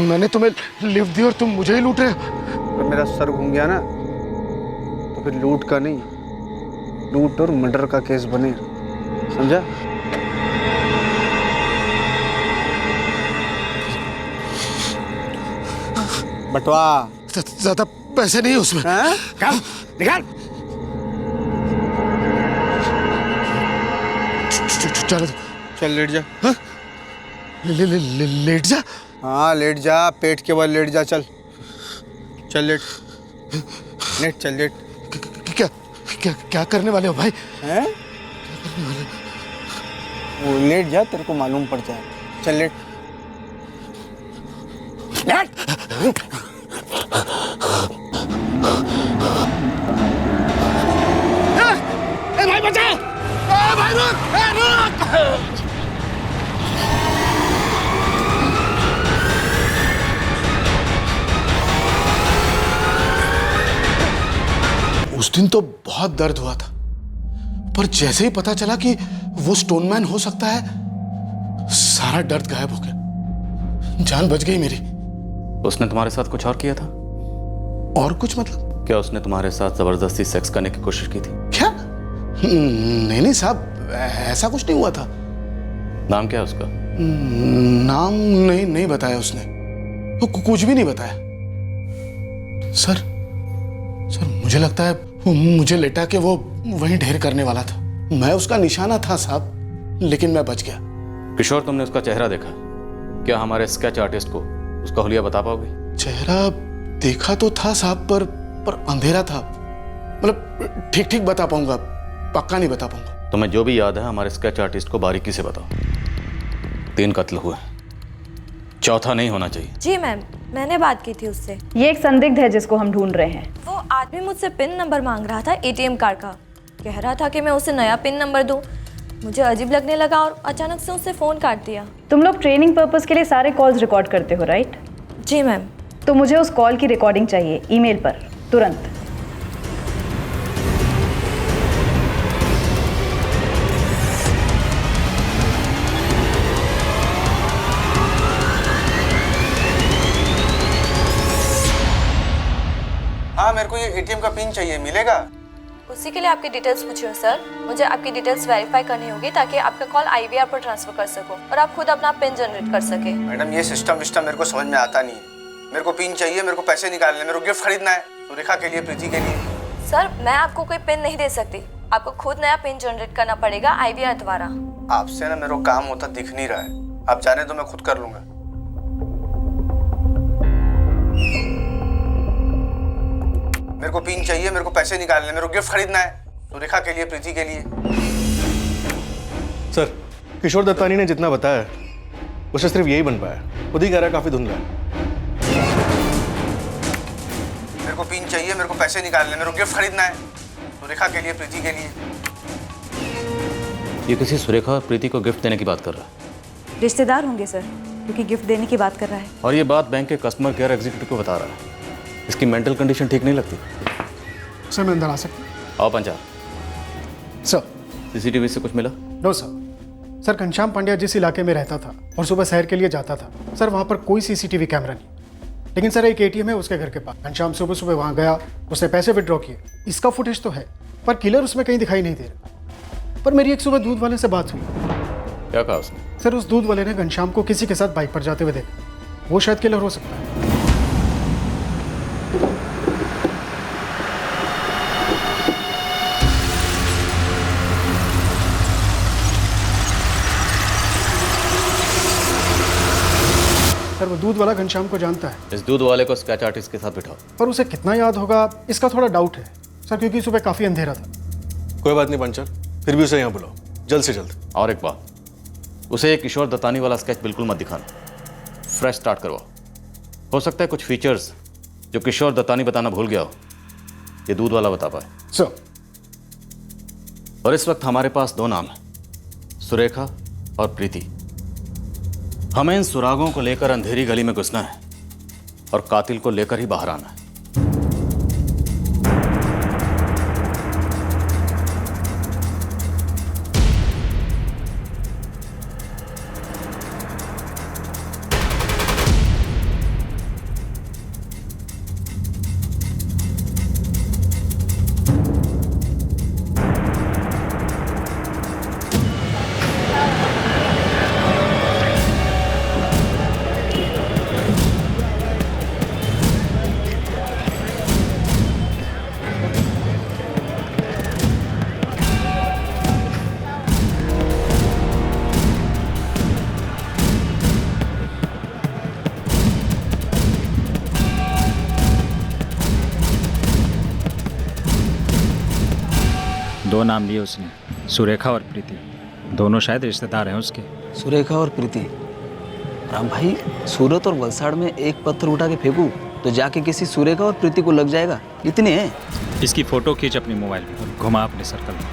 मैंने तुम्हें लिफ्ट दी और तुम मुझे ही लूट रहे हो। अगर मेरा सर घूम गया ना तो फिर लूट का नहीं, लूट और मर्डर का केस बने, समझा? बटवा ज्यादा पैसे नहीं उसमें। कम निकाल। चल चल लेट जा। हाँ? लेट जा। हाँ लेट जा, पेट के बल लेट जा। चल चल लेट, लेट चल लेट। क्या क्या क्या करने वाले हो भाई? हैं? वो लेट जा, तेरे को मालूम पड़ जाए। चल लेट, लेट। ए भाई बचा! ए भाई रुक! ए रुक! उस दिन तो बहुत दर्द हुआ था, पर जैसे ही पता चला कि वो स्टोनमैन हो सकता है, सारा दर्द गायब हो गया। जान बच गई मेरी। उसने तुम्हारे साथ कुछ और किया था? और कुछ मतलब? क्या उसने तुम्हारे साथ जबरदस्ती सेक्स करने की कोशिश की थी? क्या? नहीं साहब, ऐसा कुछ नहीं हुआ था। नाम क्या है उसका? नाम नहीं बताया उसने। वो कुछ भी नहीं बताया। सर मुझे लगता है वो मुझे लेटा के वो वहीं ढेर करने वाला था। मैं उसका निशाना था साहब, लेकिन मैं बच गया। किशोर, तुमने उसका चेहरा देखा? क्या हमारे स्केच आर्टिस्ट को उसका हुलिया बता पाओगे? चेहरा देखा तो था साहब, पर अंधेरा था। मतलब ठीक बता पाऊंगा, पक्का नहीं बता पाऊंगा। तुम्हें जो भी याद है हमारे स्केच आर्टिस्ट को बारीकी से बताओ। 3 कत्ल हुए, चौथा नहीं होना चाहिए। जी मैम, मैंने बात की थी उससे। ये एक संदिग्ध है जिसको हम ढूंढ रहे हैं। वो आदमी मुझसे पिन नंबर मांग रहा था एटीएम कार्ड का। कह रहा था कि मैं उसे नया पिन नंबर दूं। मुझे अजीब लगने लगा और अचानक से उससे फ़ोन काट दिया। तुम लोग ट्रेनिंग पर्पस के लिए सारे कॉल्स रिकॉर्ड करते हो, राइट? जी मैम। तो मुझे उस कॉल की रिकॉर्डिंग चाहिए, ईमेल पर, तुरंत। हाँ, मेरे को ये एटीएम का पिन चाहिए, मिलेगा? उसी के लिए आपकी डिटेल्स पूछी हूँ सर। मुझे आपकी डिटेल्स वेरीफाई करनी होगी ताकि आपका कॉल आईवीआर पर ट्रांसफर कर सको और आप खुद अपना पिन जनरेट कर सके। मैडम, ये सिस्टम मेरे को समझ में आता नहीं है। मेरे को पिन चाहिए, मेरे को पैसे निकालने, मेरे को गिफ्ट खरीदना है, सुरेखा के लिए, प्रीति के लिए। सर, मैं आपको कोई पिन नहीं दे सकती। आपको खुद नया पिन जनरेट करना पड़ेगा आईवीआर द्वारा। आपसे ना मेरे को काम होता दिख नहीं रहा है। आप जाने तो मैं खुद कर लूंगा। मेरे को पिन चाहिए, मेरे को पैसे निकालने, मेरे को गिफ्ट खरीदना है, सुरेखा के लिए, प्रीति के लिए। सर, किशोर दत्तानी ने जितना बताया उसे सिर्फ यही बन पाया। खुद ही कह रहा है काफी धुंधला है। मेरे को पिन चाहिए, मेरे को पैसे निकालने, मेरे को गिफ्ट खरीदना है, सुरेखा के लिए, प्रीति के लिए। ये किसी सुरेखा और प्रीति को गिफ्ट देने की बात कर रहा है। रिश्तेदार होंगे सर, क्योंकि गिफ्ट देने की बात कर रहा है। और ये बात बैंक के कस्टमर केयर एग्जीक्यूटिव को बता रहा है। इसकी मेंटल कंडीशन ठीक नहीं लगती। सर, मैं अंदर आ सकता? आओ पंचा। सर, सीसीटीवी से कुछ मिला? नो सर, घनश्याम पांड्या जिस इलाके में रहता था और सुबह सैर के लिए जाता था, सर वहाँ पर कोई सीसीटीवी कैमरा नहीं। लेकिन सर, एक एटीएम है उसके घर के पास। घनश्याम सुबह सुबह वहाँ गया, उसने पैसे विड्रॉ किए। इसका फुटेज तो है, पर किलर उसमें कहीं दिखाई नहीं दे रहा। पर मेरी एक सुबह दूध वाले से बात हुई। क्या कहा उसने? सर, उस दूध वाले ने घनश्याम को किसी के साथ बाइक पर जाते हुए देखा। वो शायद किलर हो सकता है। सर, वो दूध वाला घनश्याम को जानता है। इस दूध वाले को स्केच आर्टिस्ट के साथ बिठाओ। पर उसे कितना याद होगा, इसका थोड़ा डाउट है सर, क्योंकि सुबह काफी अंधेरा था। कोई बात नहीं पंचर, फिर भी उसे यहाँ बुलाओ, जल्द से जल्द। और एक बात, उसे एक किशोर दत्तानी वाला स्केच बिल्कुल मत दिखाना। फ्रेश स्टार्ट करवाओ। हो सकता है कुछ फीचर्स जो किशोर दत्तानी बताना भूल गया हो, ये दूध वाला बता पाए। सर, और इस वक्त हमारे पास 2 नाम हैं, सुरेखा और प्रीति। हमें इन सुरागों को लेकर अंधेरी गली में घुसना है और कातिल को लेकर ही बाहर आना है। 2 नाम लिए उसने, सुरेखा और प्रीति। दोनों शायद रिश्तेदार हैं उसके। सुरेखा और प्रीति। राम भाई, सूरत और वलसाड़ में एक पत्थर उठा के फेंकूं तो जाके किसी सुरेखा और प्रीति को लग जाएगा। इतने हैं। इसकी फोटो खींच अपनी मोबाइल में और घुमा अपने सर्कल में।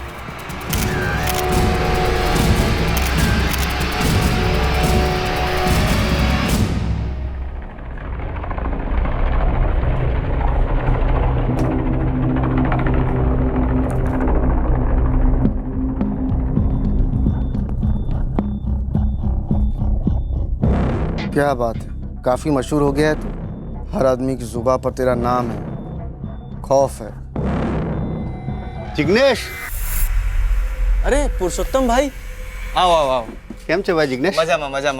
क्या बात है, काफी मशहूर हो गया है तू। हर आदमी की जुबान पर तेरा नाम है, खौफ है। जिग्नेश, अरे पुरुषोत्तम भाई, आओ आओ आओ। કેમ છે ભાઈ जिग्नेश?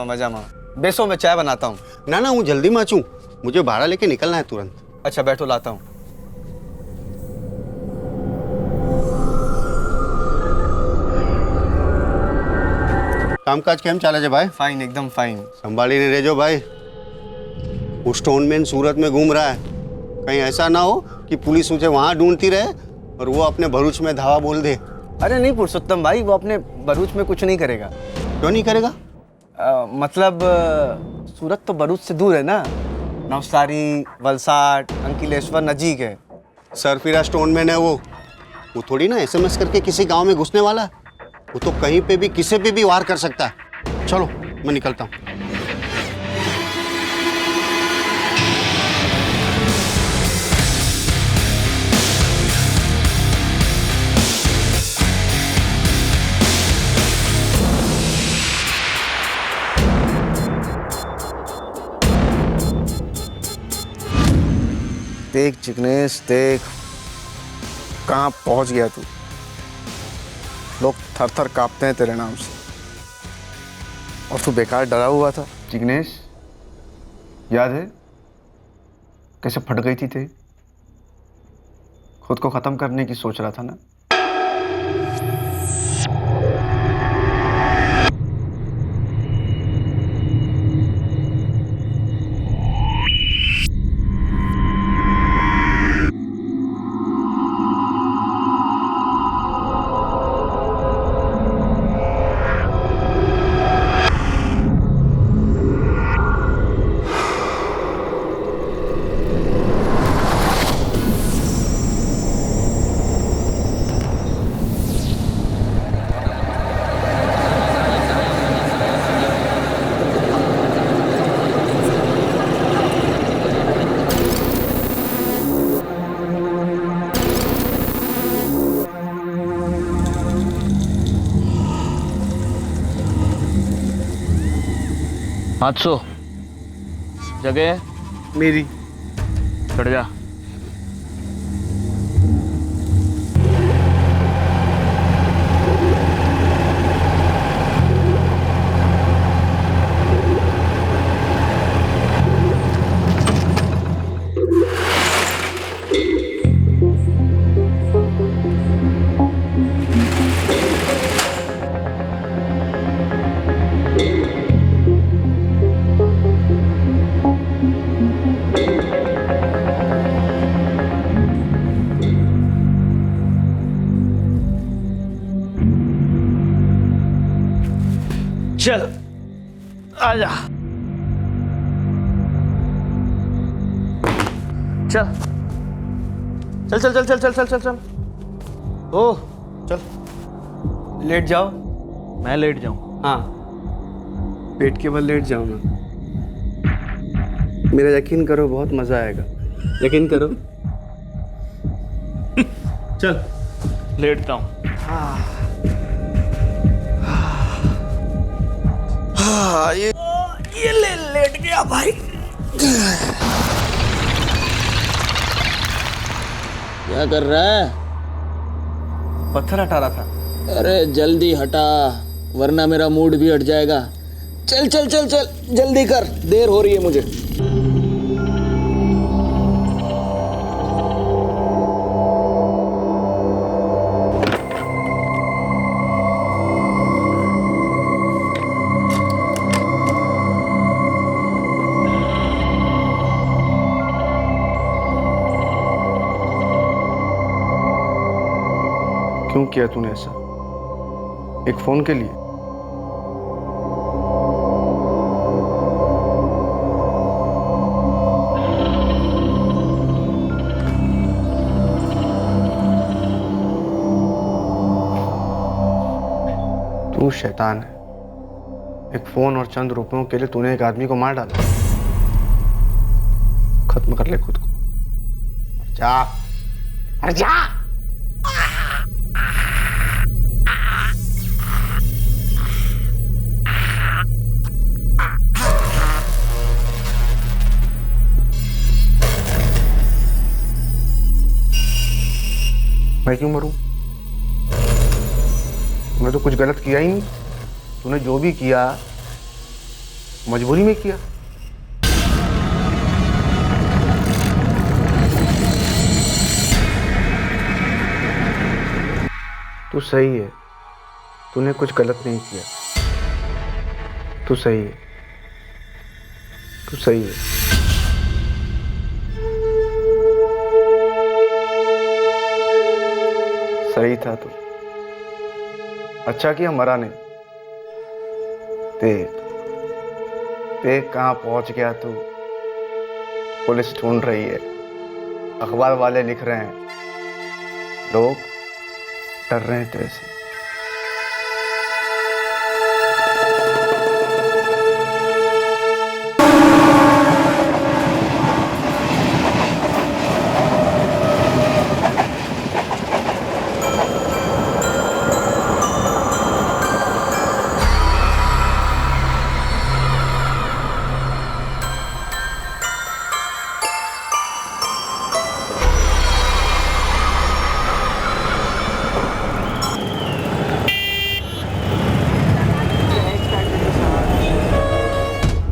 मजामा। बेसो मैं चाय बनाता हूँ। ना हूँ जल्दी में छू, मुझे भाड़ा लेके निकलना है तुरंत। अच्छा बैठो, लाता हूँ। कामकाज કેમ ચાલે છે भाई? फाइन, एकदम फाइन। संभाली રહેજો भाई। वो स्टोनमैन सूरत में घूम रहा है, कहीं ऐसा ना हो कि पुलिस उसे वहाँ ढूंढती रहे और वो अपने भरूच में धावा बोल दे। अरे नहीं पुरुषोत्तम भाई, वो अपने भरूच में कुछ नहीं करेगा। क्यों नहीं करेगा? मतलब सूरत तो भरूच से दूर है ना। नवसारी, वलसाड़, अंकिलेश्वर नजीक है। सरफिरा स्टोनमैन है वो थोड़ी ना SMS करके किसी गांव में घुसने वाला है। वो तो कहीं पे भी किसी पे भी वार कर सकता है। चलो मैं निकलता हूँ। देख जिग्नेश, देख कहाँ पहुँच गया तू। लोग थर थर कांपते हैं तेरे नाम से, और तू बेकार डरा हुआ था। जिग्नेश, याद है कैसे फट गई थी तेरी? खुद को खत्म करने की सोच रहा था ना। हादसो जगह मेरी, चढ़ जा। चल आजा, चल चल चल चल चल चल चल चल चल। ओह चल, लेट जाओ। मैं लेट जाऊं? हाँ, पेट के बल लेट जाओ ना। मेरा यकीन करो, बहुत मजा आएगा। यकीन करो। चल लेटता हूँ। ये लेट गया भाई। क्या कर रहा है? पत्थर हटा रहा था। अरे जल्दी हटा, वरना मेरा मूड भी हट जाएगा। चल चल चल चल, जल्दी कर, देर हो रही है मुझे। क्यों किया तूने ऐसा? एक फोन के लिए? तू शैतान है। एक फोन और चंद रुपयों के लिए तूने एक आदमी को मार डाला। खत्म कर ले खुद को। जा, अरे जा। मैं क्यों मरूं? मैं तो कुछ गलत किया ही नहीं। तूने जो भी किया मजबूरी में किया। तू सही है, तूने कुछ गलत नहीं किया। तू सही है, तू सही है। सही था तू। अच्छा किया मरा नहीं। देख देख कहाँ पहुंच गया तू। पुलिस ढूंढ रही है, अखबार वाले लिख रहे हैं, लोग डर रहे हैं तेरे से।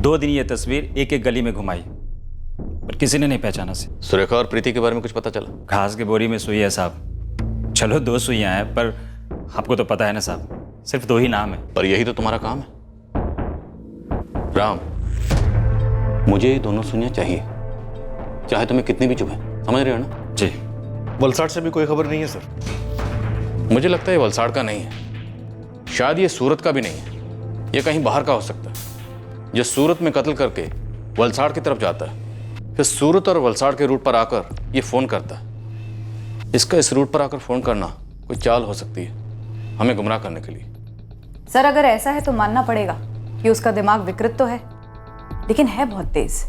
दो दिन ये तस्वीर एक एक गली में घुमाई पर किसी ने नहीं पहचाना से। सुरेखा और प्रीति के बारे में कुछ पता चला? घास की बोरी में सुई है साहब। चलो 2 सुइयां हैं पर आपको तो पता है ना साहब, सिर्फ 2 ही नाम है। पर यही तो तुम्हारा काम है राम। मुझे ये दोनों सुइयां चाहिए, चाहे तुम्हें कितनी भी चुभे। समझ रहे हो ना? जी। वलसाड़ से भी कोई खबर नहीं है सर। मुझे लगता है ये वलसाड़ का नहीं है, शायद ये सूरत का भी नहीं है, ये कहीं बाहर का हो सकता है। जो सूरत में कत्ल करके वलसाड़ की तरफ जाता है, फिर सूरत और वलसाड़ के रूट पर आकर ये फोन करता है। इसका इस रूट पर आकर फोन करना कोई चाल हो सकती है हमें गुमराह करने के लिए। सर अगर ऐसा है तो मानना पड़ेगा कि उसका दिमाग विकृत तो है, लेकिन है बहुत तेज।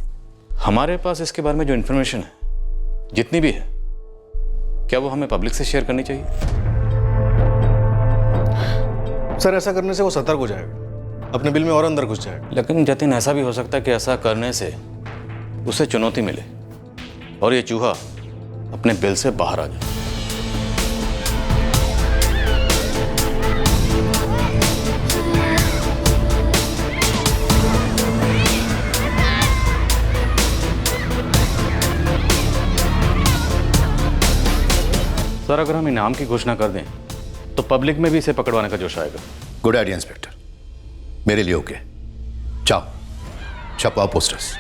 हमारे पास इसके बारे में जो इन्फॉर्मेशन है, जितनी भी है, क्या वो हमें पब्लिक से शेयर करनी चाहिए? सर ऐसा करने से वो सतर्क हो जाएगा, अपने बिल में और अंदर घुस जाएगा। लेकिन जतिन ऐसा भी हो सकता है कि ऐसा करने से उसे चुनौती मिले और ये चूहा अपने बिल से बाहर आ जाए। सर अगर हम इनाम की घोषणा कर दें तो पब्लिक में भी इसे पकड़वाने का जोश आएगा। गुड आइडिया इंस्पेक्टर, मेरे लिए ओके। जाओ छपवाओ पोस्टर्स।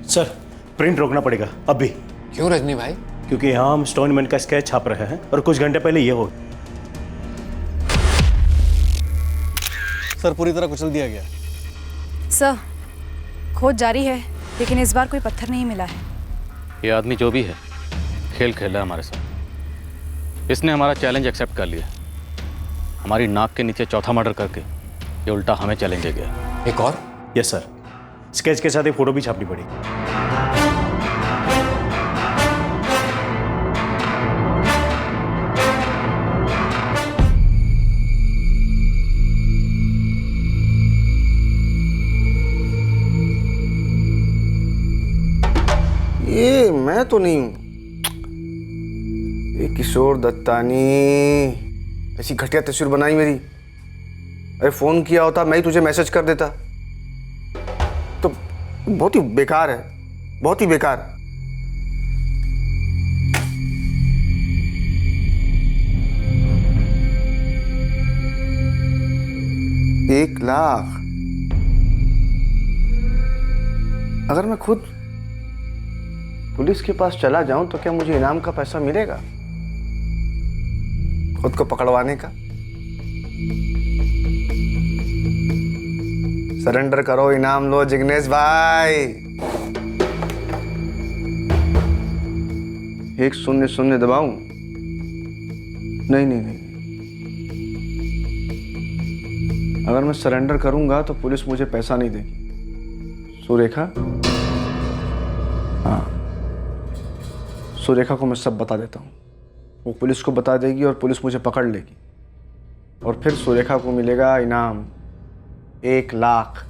सर प्रिंट रोकना पड़ेगा अभी। क्यों रजनी भाई, क्योंकि यहाँ हम स्टोनमैन का स्केच छाप रहे हैं और कुछ घंटे पहले ये हो। सर पूरी तरह कुचल दिया गया। सर खोज जारी है, लेकिन इस बार कोई पत्थर नहीं मिला है। ये आदमी जो भी है खेल खेल रहा है हमारे साथ। इसने हमारा चैलेंज एक्सेप्ट कर लिया। हमारी नाक के नीचे चौथा मर्डर करके ये उल्टा हमें चैलेंज दे गया। एक और? यस सर, स्केच के साथ एक फोटो भी छापनी पड़ी। ये मैं तो नहीं हूं। ये किशोर दत्तानी, ऐसी घटिया तस्वीर बनाई मेरी। अरे फोन किया होता मैं ही तुझे मैसेज कर देता। तो बहुत ही बेकार है, बहुत ही बेकार। एक लाख। अगर मैं खुद पुलिस के पास चला जाऊं तो क्या मुझे इनाम का पैसा मिलेगा खुद को पकड़वाने का? सरेंडर करो, इनाम लो जिग्नेश भाई। 100 दबाऊं? नहीं नहीं नहीं, अगर मैं सरेंडर करूंगा तो पुलिस मुझे पैसा नहीं देगी। सुरेखा, हाँ सुरेखा को मैं सब बता देता हूँ। वो पुलिस को बता देगी और पुलिस मुझे पकड़ लेगी और फिर सुरेखा को मिलेगा इनाम 1 लाख।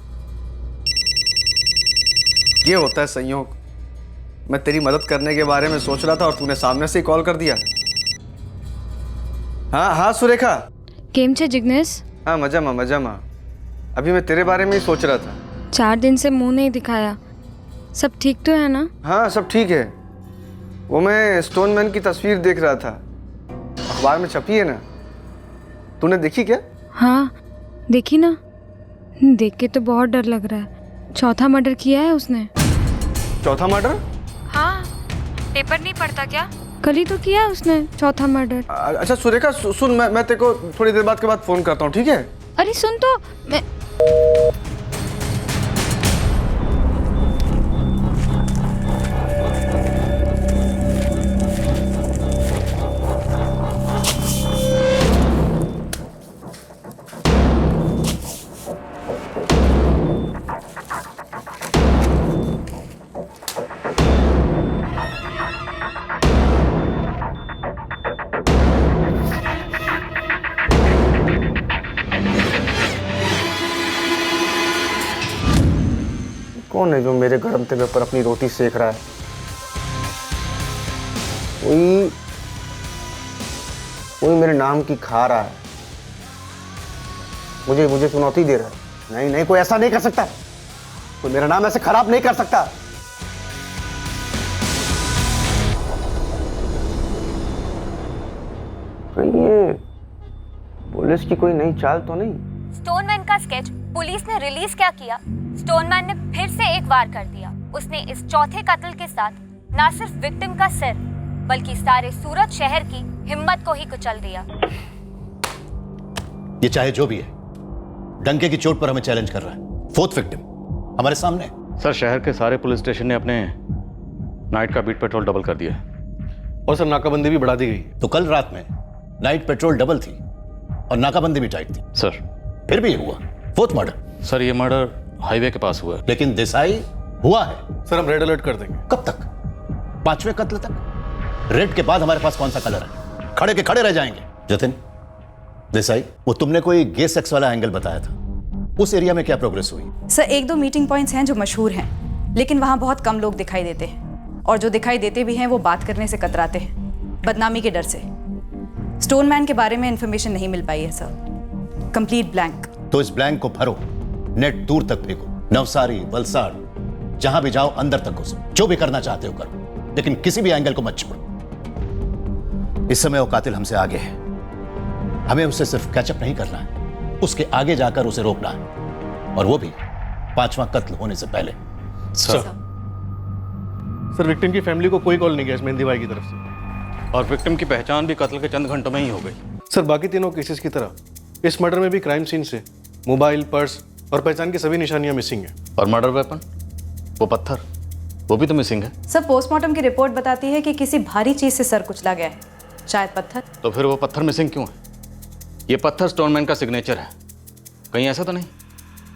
ये होता है संयोग। मैं तेरी मदद करने के बारे में सोच रहा था और तूने सामने से ही कॉल कर दिया। हाँ हाँ सुरेखा। केम छे जिग्नेश? हाँ मजामा मजामा। अभी मैं तेरे बारे में ही सोच रहा था। 4 दिन से मुंह नहीं दिखाया, सब ठीक तो है ना? हाँ सब ठीक है। वो मैं स्टोनमैन की तस्वीर देख रहा था, अखबार में छपी है ना, तूने देखी क्या? हाँ देखी ना, देख के तो बहुत डर लग रहा है। चौथा मर्डर किया है उसने। चौथा मर्डर? हाँ, पेपर नहीं पढ़ता क्या? कल ही तो किया उसने चौथा मर्डर। अच्छा सुरेखा सुन, मैं तेरे को थोड़ी देर बाद के बाद फोन करता हूँ, ठीक है? अरे सुन तो, मैं कौन है जो मेरे गर्म तवे पर अपनी रोटी सेक रहा है? कोई मेरे नाम की खा रहा है, मुझे चुनौती दे रहा है। नहीं नहीं, कोई ऐसा नहीं कर सकता, कोई मेरा नाम ऐसे खराब नहीं कर सकता। कहीं ये पुलिस की कोई नई चाल तो नहीं? स्टोनमैन का स्केच पुलिस ने रिलीज क्या किया, स्टोनमैन ने फिर से एक वार कर दिया। उसने इस चौथे कत्ल के साथ न सिर्फ विक्टिम का सिर बल्कि सारे सूरत शहर की हिम्मत को ही कुचल दिया। ये चाहे जो भी है, डंके की चोट पर हमें चैलेंज कर रहा है। 4th विक्टिम हमारे सामने। सर शहर के सारे पुलिस स्टेशन ने अपने नाइट का बीट पेट्रोल डबल कर दिया और सर नाकाबंदी भी बढ़ा दी गई। तो कल रात में नाइट पेट्रोल डबल थी और नाकाबंदी भी टाइट थी। सर फिर भी ये हुआ 4th मर्डर। सर ये मर्डर हाईवे के पास हुआ है। लेकिन देसाई हुआ है। सर हम रेड अलर्ट कर देंगे। कब तक? 5वें कत्ल तक? रेड के बाद हमारे पास कौन सा कलर है? खड़े के खड़े रह जाएंगे। जतिन, देसाई, वो तुमने कोई गे सेक्स वाला एंगल बताया था, उस एरिया में क्या प्रोग्रेस हुई? सर 1-2 मीटिंग पॉइंट्स हैं जो मशहूर हैं, लेकिन वहाँ बहुत कम लोग दिखाई देते हैं और जो दिखाई देते भी हैं वो बात करने से कतराते हैं, बदनामी के डर से। स्टोनमैन के बारे में इंफॉर्मेशन नहीं मिल पाई है सर, कंप्लीट ब्लैंक। तो इस ब्लैंक को भरो, नेट दूर तक फेंको, नवसारी, वलसाड़, जहां भी जाओ अंदर तक घुसो, जो भी करना चाहते हो करो, लेकिन किसी भी एंगल को मत छोड़ो। इस समय वो कातिल हमसे आगे है, हमें उससे सिर्फ कैचअप नहीं करना है, उसके आगे जाकर उसे रोकना है, और वो भी 5वां कत्ल होने से पहले। सर विक्टिम की फैमिली को कोई कॉल नहीं गया इस मेहंदी भाई की तरफ से। और विक्टिम की पहचान भी कत्ल के चंद घंटों में ही हो गई। सर बाकी तीनों केसेस की तरह इस मर्डर में भी क्राइम सीन से मोबाइल, पर्स और पहचान की सभी निशानियां मिसिंग हैं। और मर्डर वेपन, वो पत्थर, वो भी तो मिसिंग है। सर पोस्टमार्टम की रिपोर्ट बताती है कि किसी भारी चीज से सर कुचला गया है, शायद पत्थर। तो फिर वो पत्थर मिसिंग क्यों है? ये पत्थर स्टोनमैन का सिग्नेचर है। कहीं ऐसा तो नहीं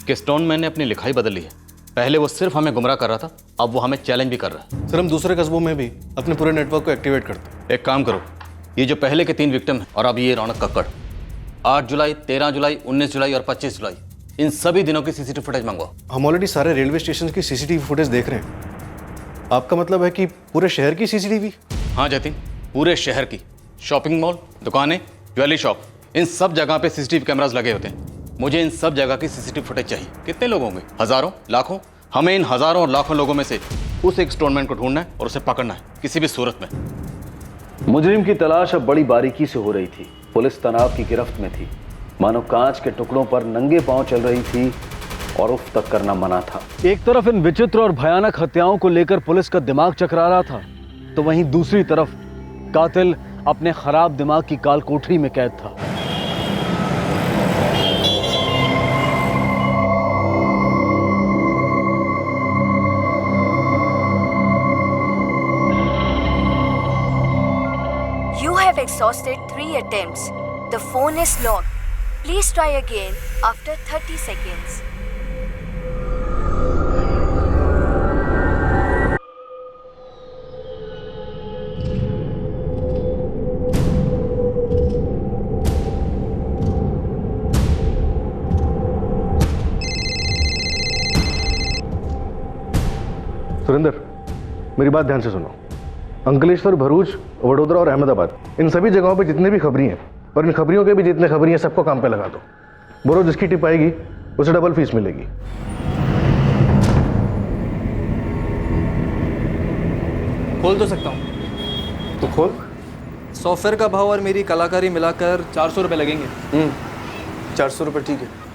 कि स्टोनमैन ने अपनी लिखाई बदल ली है? पहले वो सिर्फ हमें गुमराह कर रहा था, अब वो हमें चैलेंज भी कर रहा है। सर हम दूसरे कस्बों में भी अपने पूरे नेटवर्क को एक्टिवेट करते हैं। एक काम करो, ये जो पहले के 3 विक्टिम हैं और अब ये रौनक कक्कड़, 8 जुलाई, 13 जुलाई, 19 जुलाई और 25 जुलाई, इन सभी दिनों की सीसीटीवी फुटेज मंगवाओ। हम ऑलरेडी सारे रेलवे स्टेशन की सीसीटीवी फुटेज देख रहे हैं। आपका मतलब है कि पूरे शहर की सीसीटीवी? हाँ जतिन, पूरे शहर की। शॉपिंग मॉल, दुकानें, ज्वेलरी शॉप, इन सब जगह पे सीसीटीवी कैमरास लगे होते हैं। मुझे इन सब जगह की सीसीटीवी फुटेज चाहिए। कितने लोग होंगे? हजारों, लाखों? हमें इन हजारों और लाखों लोगों में से उस एक स्टोनमैन को ढूंढना है और उसे पकड़ना है किसी भी सूरत में। मुजरिम की तलाश अब बड़ी बारीकी से हो रही थी। पुलिस तनाव की गिरफ्त में थी, मानो कांच के टुकड़ों पर नंगे पांव चल रही थी और उफ तक करना मना था। एक तरफ इन विचित्र और भयानक हत्याओं को लेकर पुलिस का दिमाग चकरा रहा था, तो वहीं दूसरी तरफ कातिल अपने खराब दिमाग की काल कोठरी में कैद था। You have exhausted 3 attempts. The phone is locked. Please try again after 30 seconds. Surendra, मेरी बात ध्यान से सुनो। अंकलेश्वर, भरूच, वडोदरा और अहमदाबाद, इन सभी जगहों पे जितने भी खबरी हैं, और इन खबरियों के भी जितने खबरी हैं, सबको काम पे लगा दो। बोलो जिसकी टिप आएगी उसे डबल फीस मिलेगी। खोल तो सकता हूँ। तो खोल। सॉफ्टवेयर का भाव और मेरी कलाकारी मिलाकर 400 रुपये लगेंगे। 400 रुपये ठीक है।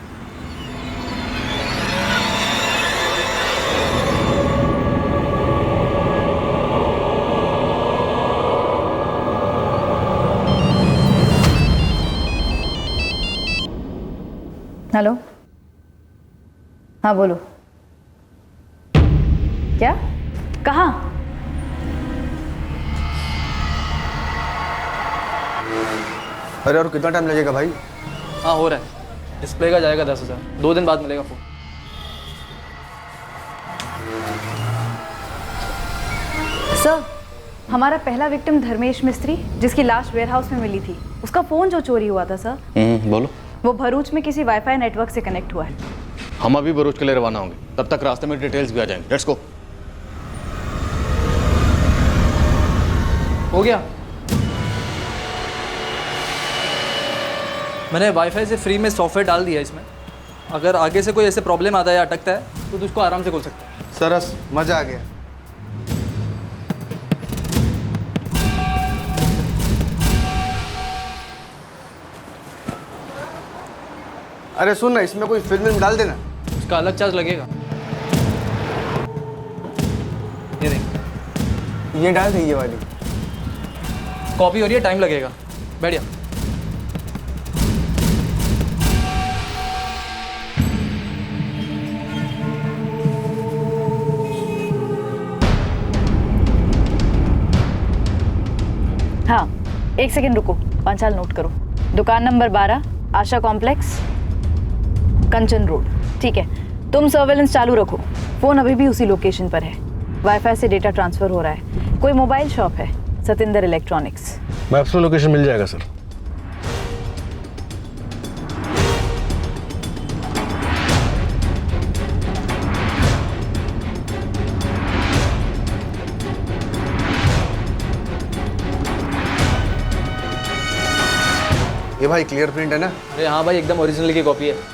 हेलो, हाँ बोलो। क्या? कहाँ? अरे और कितना टाइम लगेगा भाई? हाँ हो रहा है। डिस्प्ले का जाएगा 10,000। 2 दिन बाद मिलेगा फ़ोन। सर, हमारा पहला विक्टिम धर्मेश मिस्त्री, जिसकी लाश वेयरहाउस में मिली थी, उसका फ़ोन जो चोरी हुआ था सर, बोलो। वो भरूच में किसी वाईफाई नेटवर्क से कनेक्ट हुआ है। हम अभी भरूच के लिए रवाना होंगे, तब तक रास्ते में डिटेल्स भी आ जाएंगे। Let's go. हो गया। मैंने वाईफाई से फ्री में सॉफ्टवेयर डाल दिया इसमें। अगर आगे से कोई ऐसे प्रॉब्लम आता है या अटकता है तो उसको आराम से खोल सकते हैं। सरस, मजा आ गया। अरे सुन ना, इसमें कोई फिल्म डाल देना। उसका अलग चार्ज लगेगा। ये देख, ये डाल दें, ये वाली। कॉपी हो रही है, टाइम लगेगा। बैठ जा। हाँ, 1 सेकेंड रुको, पंचाल नोट करो। दुकान नंबर 12, आशा कॉम्प्लेक्स, कंचन रोड। ठीक है, तुम सर्वेलेंस चालू रखो। फ़ोन अभी भी उसी लोकेशन पर है। वाईफाई से डेटा ट्रांसफ़र हो रहा है। कोई मोबाइल शॉप है, सतिंदर इलेक्ट्रॉनिक्स। मैप्स में लोकेशन मिल जाएगा सर। ये भाई क्लियर प्रिंट है ना? अरे हाँ भाई, एकदम ओरिजिनल की कॉपी है।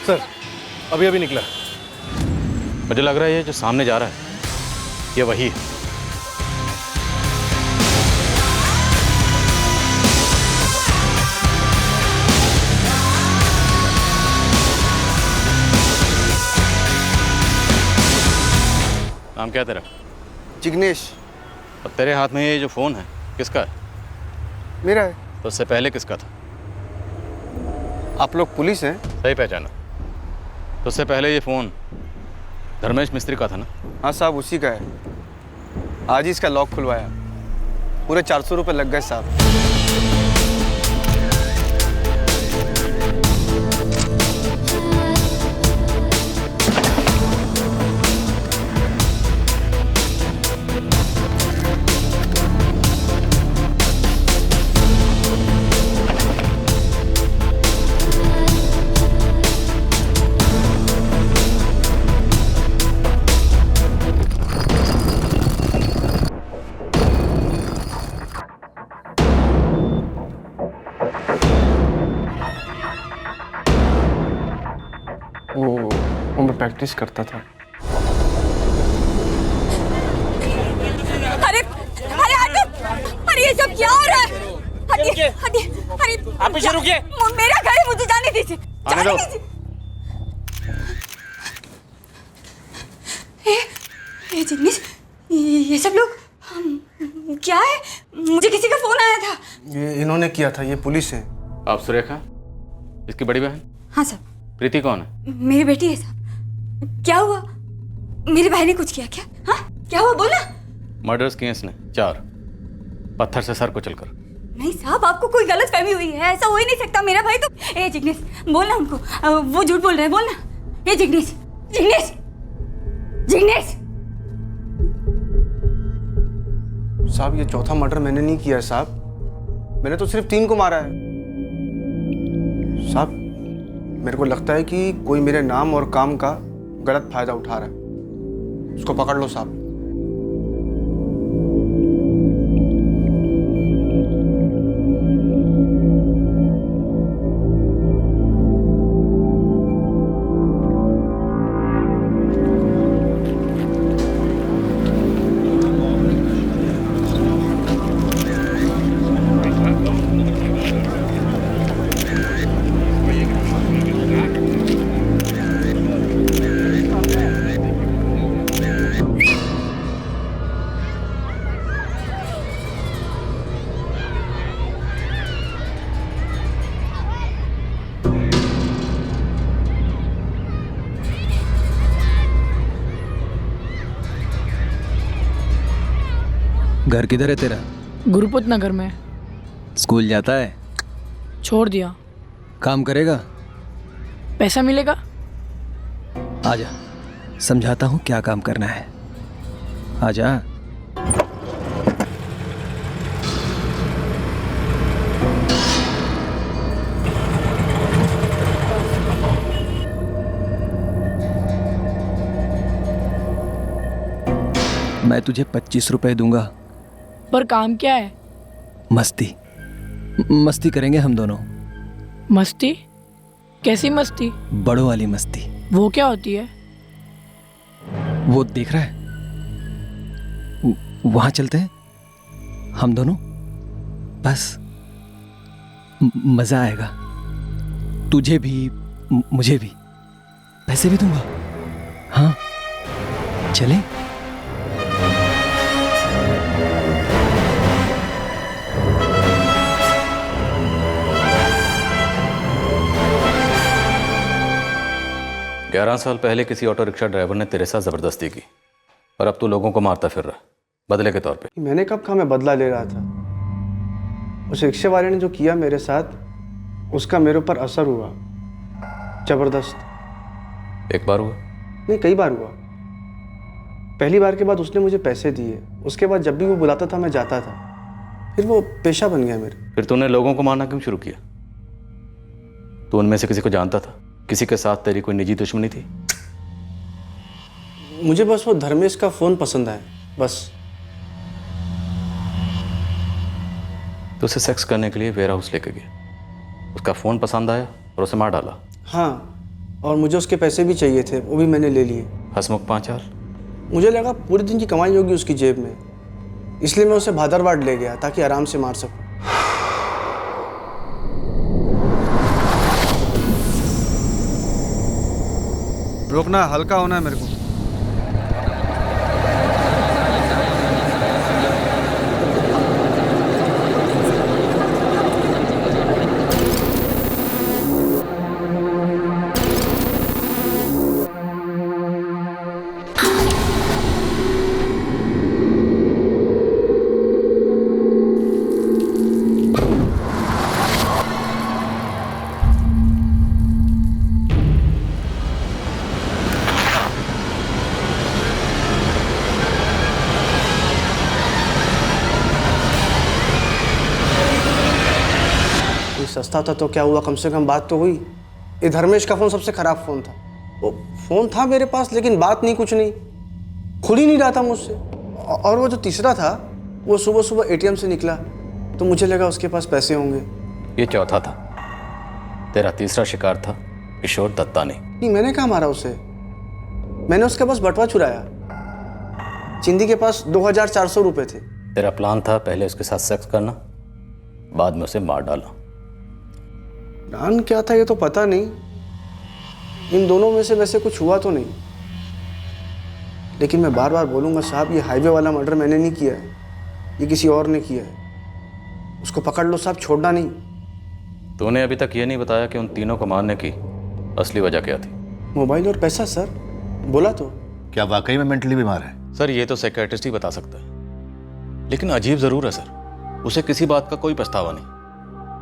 सर अभी अभी निकला। मुझे लग रहा है ये जो सामने जा रहा है ये वही है। नाम क्या है तेरा? जिग्नेश। और तेरे हाथ में ये जो फोन है किसका है? मेरा है। तो उससे पहले किसका था? आप लोग पुलिस हैं? सही पहचाना। तो उससे पहले ये फोन धर्मेश मिस्त्री का था ना? हाँ साहब उसी का है। आज ही इसका लॉक खुलवाया, पूरे 400 रुपये लग गए साहब। वो मैं प्रैक्टिस करता था। अरे अरे हटो, अरे ये सब क्या हो रहा है? हटिए हटिए, अरे आप पीछे रुकिए। मेरा घर है, मुझे जाने दीजिए, आने दो। ये जिग्नेश, ये सब लोग क्या है? मुझे किसी का फोन आया था। ये इन्होंने किया था, ये पुलिस है। आप सुरेखा, इसकी बड़ी बहन? हाँ साहब। प्रीति कौन है? मेरी बेटी है साहब। क्या हुआ? मेरी बहन ने कुछ किया क्या? हाँ क्या हुआ बोलना। मर्डर्स किए इसने 4, पत्थर से सर कुचल कर। नहीं साहब, आपको कोई गलत फहमी हुई है, ऐसा हो ही नहीं सकता। मेरा भाई तो ए जिग्नेश बोलना उनको, वो झूठ बोल रहे हैं, बोलना। ए जिग्नेश, जिग्नेश, जिग्नेश। साहब ये चौथा मर्डर मैंने नहीं किया है साहब, मैंने तो सिर्फ 3 को मारा है। साहब मेरे को लगता है कि कोई मेरे नाम और काम का गलत फायदा उठा रहा है, उसको पकड़ लो साहब। घर किधर है तेरा? गुरुपुत नगर में। स्कूल जाता है? छोड़ दिया। काम करेगा? पैसा मिलेगा? आजा, समझाता हूँ क्या काम करना है। आजा। मैं तुझे 25 रुपए दूंगा। पर काम क्या है? मस्ती मस्ती करेंगे हम दोनों। मस्ती? कैसी मस्ती? बड़ों वाली मस्ती। वो क्या होती है? वो देख रहा है, वहां चलते हैं हम दोनों, बस मजा आएगा। तुझे भी मुझे भी, पैसे भी दूंगा। हाँ चलें? ग्यारह साल पहले किसी ऑटो रिक्शा ड्राइवर ने तेरे साथ जबरदस्ती की और अब तू लोगों को मारता फिर रहा बदले के तौर पे। मैंने कब कहा मैं बदला ले रहा था? उस रिक्शे वाले ने जो किया मेरे साथ, उसका मेरे ऊपर असर हुआ जबरदस्त। एक बार हुआ? नहीं, कई बार हुआ। पहली बार के बाद उसने मुझे पैसे दिए, उसके बाद जब भी वो बुलाता था मैं जाता था, फिर वो पेशा बन गया मेरे। फिर तूने लोगों को मारना क्यों शुरू किया? तू उनमें से किसी को जानता था? किसी के साथ तेरी कोई निजी दुश्मनी थी? मुझे बस वो धर्मेश का फोन पसंद आया, बस। तो उसे सेक्स करने के लिए वेयर हाउस लेके गया, उसका फोन पसंद आया और उसे मार डाला। हाँ, और मुझे उसके पैसे भी चाहिए थे, वो भी मैंने ले लिए। हसमुख पांचाल? मुझे लगा पूरे दिन की कमाई होगी उसकी जेब में, इसलिए मैं उसे भादरवाड़ ले गया ताकि आराम से मार सकूं। रोकना, हल्का होना है मेरे को। सस्ता था तो क्या हुआ, कम से कम बात तो हुई। ये धर्मेश का फ़ोन सबसे ख़राब फ़ोन था। वो फ़ोन था मेरे पास लेकिन बात नहीं, कुछ नहीं, खुल ही नहीं रहा था मुझसे। और वो जो तीसरा था वो सुबह सुबह एटीएम से निकला तो मुझे लगा उसके पास पैसे होंगे। ये चौथा था। तेरा तीसरा शिकार था किशोर दत्तानी। नहीं, मैंने कहाँ मारा उसे, मैंने उसके पास बटवा चुराया। चिंदी के पास 2400 रुपये थे। तेरा प्लान था पहले उसके साथ सेक्स करना, बाद में उसे मार डाला। प्लान क्या था ये तो पता नहीं, इन दोनों में से वैसे कुछ हुआ तो नहीं। लेकिन मैं बार बार बोलूँगा साहब, ये हाईवे वाला मर्डर मैंने नहीं किया है, ये किसी और ने किया है। उसको पकड़ लो साहब, छोड़ना नहीं। तूने अभी तक ये नहीं बताया कि उन तीनों को मारने की असली वजह क्या थी? मोबाइल और पैसा सर, बोला तो। क्या वाकई में मेंटली बीमार है? सर ये तो साइकियाट्रिस्ट ही बता सकता है, लेकिन अजीब ज़रूर है सर, उसे किसी बात का कोई पछतावा नहीं,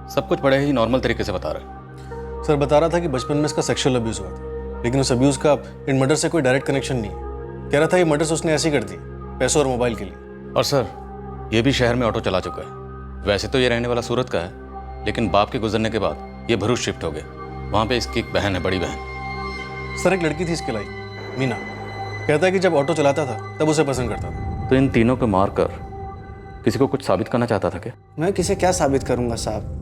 सब कुछ बड़े ही नॉर्मल तरीके से बता रहा है। सर बता रहा था कि बचपन में इसका सेक्सुअल अब्यूज़ हुआ था, लेकिन उस अब्यूज़ का इन मर्डर से कोई डायरेक्ट कनेक्शन नहीं है। कह रहा था ये मर्डर्स उसने ऐसे ही कर दी, पैसों और मोबाइल के लिए। और सर ये भी शहर में ऑटो चला चुका है। वैसे तो ये रहने वाला सूरत का है, लेकिन बाप के गुजरने के बाद ये भरूच शिफ्ट हो गया। वहाँ पे इसकी एक बहन है, बड़ी बहन। सर एक लड़की थी इसके लायक, मीना। कहता है कि जब ऑटो चलाता था तब उसे पसंद करता था। तो इन तीनों को मारकर किसी को कुछ साबित करना चाहता था क्या? मैं किसे क्या साबित करूंगा साहब,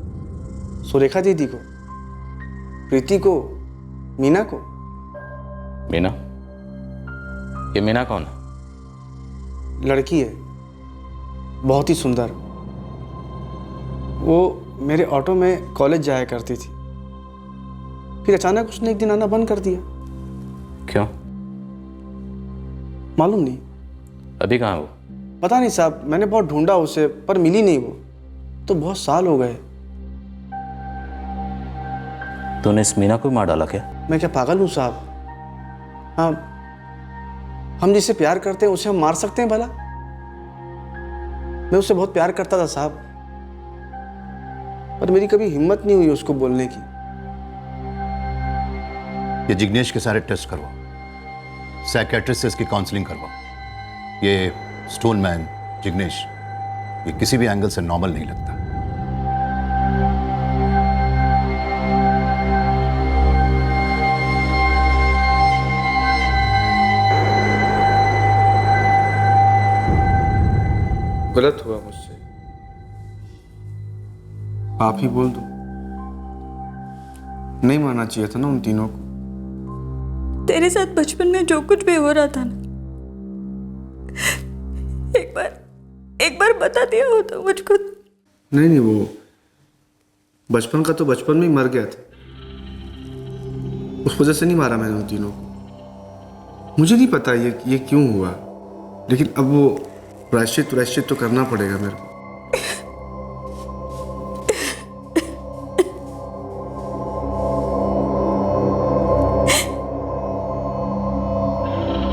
सुरेखा दीदी को, प्रीति को, मीना को। मीना? ये मीना कौन है? लड़की है, बहुत ही सुंदर। वो मेरे ऑटो में कॉलेज जाया करती थी, फिर अचानक उसने एक दिन आना बंद कर दिया। क्यों? मालूम नहीं। अभी कहाँ है वो? पता नहीं साहब, मैंने बहुत ढूंढा उसे पर मिली नहीं वो, तो बहुत साल हो गए। तूने इस मीना को मार डाला क्या? मैं क्या पागल हूँ साहब? हाँ, हम जिसे प्यार करते हैं उसे हम मार सकते हैं भला? मैं उससे बहुत प्यार करता था साहब, पर मेरी कभी हिम्मत नहीं हुई उसको बोलने की। ये जिग्नेश के सारे टेस्ट करवाओ, साइकियाट्रिस्ट से इसकी काउंसलिंग करवाओ। ये स्टोनमैन जिग्नेश ये किसी भी एंगल से नॉर्मल नहीं लगता। गलत हुआ मुझसे, आप ही बोल दो। नहीं मानना चाहिए था ना उन तीनों को। तेरे साथ बचपन में जो कुछ भी हो रहा था ना, एक बार बता दिया हो तो मुझको। नहीं, वो बचपन का तो बचपन में ही मर गया था, उस वजह से नहीं मारा मैंने उन तीनों को। मुझे नहीं पता ये क्यों हुआ, लेकिन अब वो प्रायश्चित तो करना पड़ेगा मेरे को।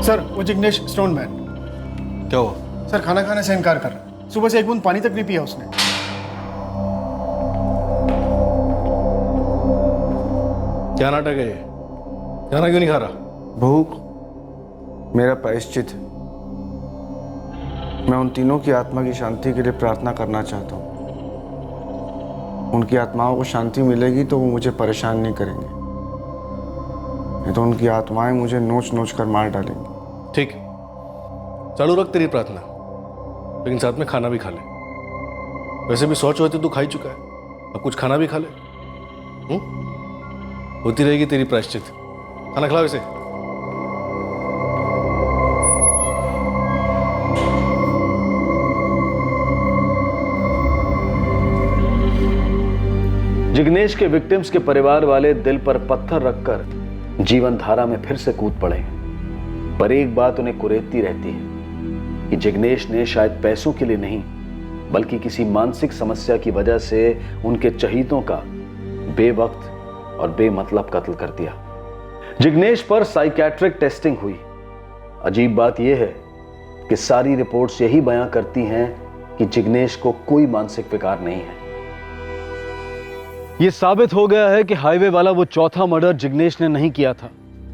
सर वो जिग्नेश स्टोनमैन। क्या हुआ? सर खाना खाने से इनकार कर रहा है, सुबह से एक बूंद पानी तक नहीं पिया उसने। क्या नाटक है ये? खाना क्यों नहीं खा रहा? भूख मेरा प्रायश्चित है। मैं उन तीनों की आत्मा की शांति के लिए प्रार्थना करना चाहता हूँ। उनकी आत्माओं को शांति मिलेगी तो वो मुझे परेशान नहीं करेंगे, नहीं तो उनकी आत्माएं मुझे नोच नोच कर मार डालेंगी। ठीक, चालू रख तेरी प्रार्थना, लेकिन साथ में खाना भी खा ले। वैसे भी 100 चौथे तू खा ही चुका है, अब कुछ खाना भी खा ले। होती रहेगी तेरी प्रायश्चित। खाना खिलाओ इसे। जिग्नेश के विक्टिम्स के परिवार वाले दिल पर पत्थर रखकर जीवन धारा में फिर से कूद पड़े, पर एक बात उन्हें कुरेदती रहती है कि जिग्नेश ने शायद पैसों के लिए नहीं बल्कि किसी मानसिक समस्या की वजह से उनके चहीतों का बेवक्त और बेमतलब कत्ल कर दिया। जिग्नेश पर साइकियाट्रिक टेस्टिंग हुई। अजीब बात यह है कि सारी रिपोर्ट्स यही बयां करती हैं कि जिग्नेश को कोई मानसिक विकार नहीं है। यह साबित हो गया है कि हाईवे वाला वो चौथा मर्डर जिग्नेश ने नहीं किया था।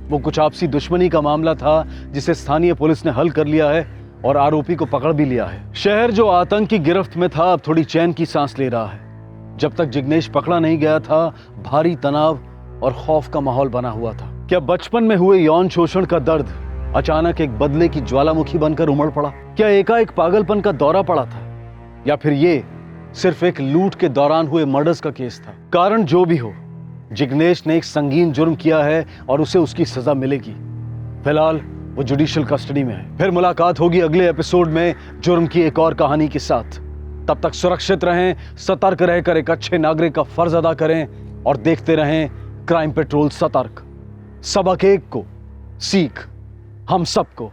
वो कुछ आपसी दुश्मनी का मामला था जिसे स्थानीय पुलिस ने हल कर लिया है और आरोपी को पकड़ भी लिया है। शहर जो आतंक की गिरफ्त में था अब थोड़ी चैन की सांस ले रहा है। जब तक जिग्नेश पकड़ा नहीं गया था भारी तनाव और खौफ का माहौल बना हुआ था। क्या बचपन में हुए यौन शोषण का दर्द अचानक एक बदले की ज्वालामुखी बनकर उमड़ पड़ा? क्या एकाएक पागलपन का दौरा पड़ा था? या फिर ये सिर्फ एक लूट के दौरान हुए मर्डर्स का केस था? कारण जो भी हो, जिग्नेश ने एक संगीन जुर्म किया है और उसे उसकी सजा मिलेगी। फिलहाल वो जुडिशियल कस्टडी में है। फिर मुलाकात होगी अगले एपिसोड में जुर्म की एक और कहानी के साथ। तब तक सुरक्षित रहें, सतर्क रहकर एक अच्छे नागरिक का फर्ज अदा करें और देखते रहें क्राइम पेट्रोल सतर्क। सबक एक को सीख हम सबको।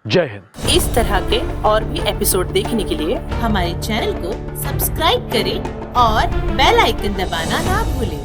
जय हिंद। इस तरह के और भी एपिसोड देखने के लिए हमारे चैनल को सब्सक्राइब करें और बेल आइकन दबाना ना भूलें।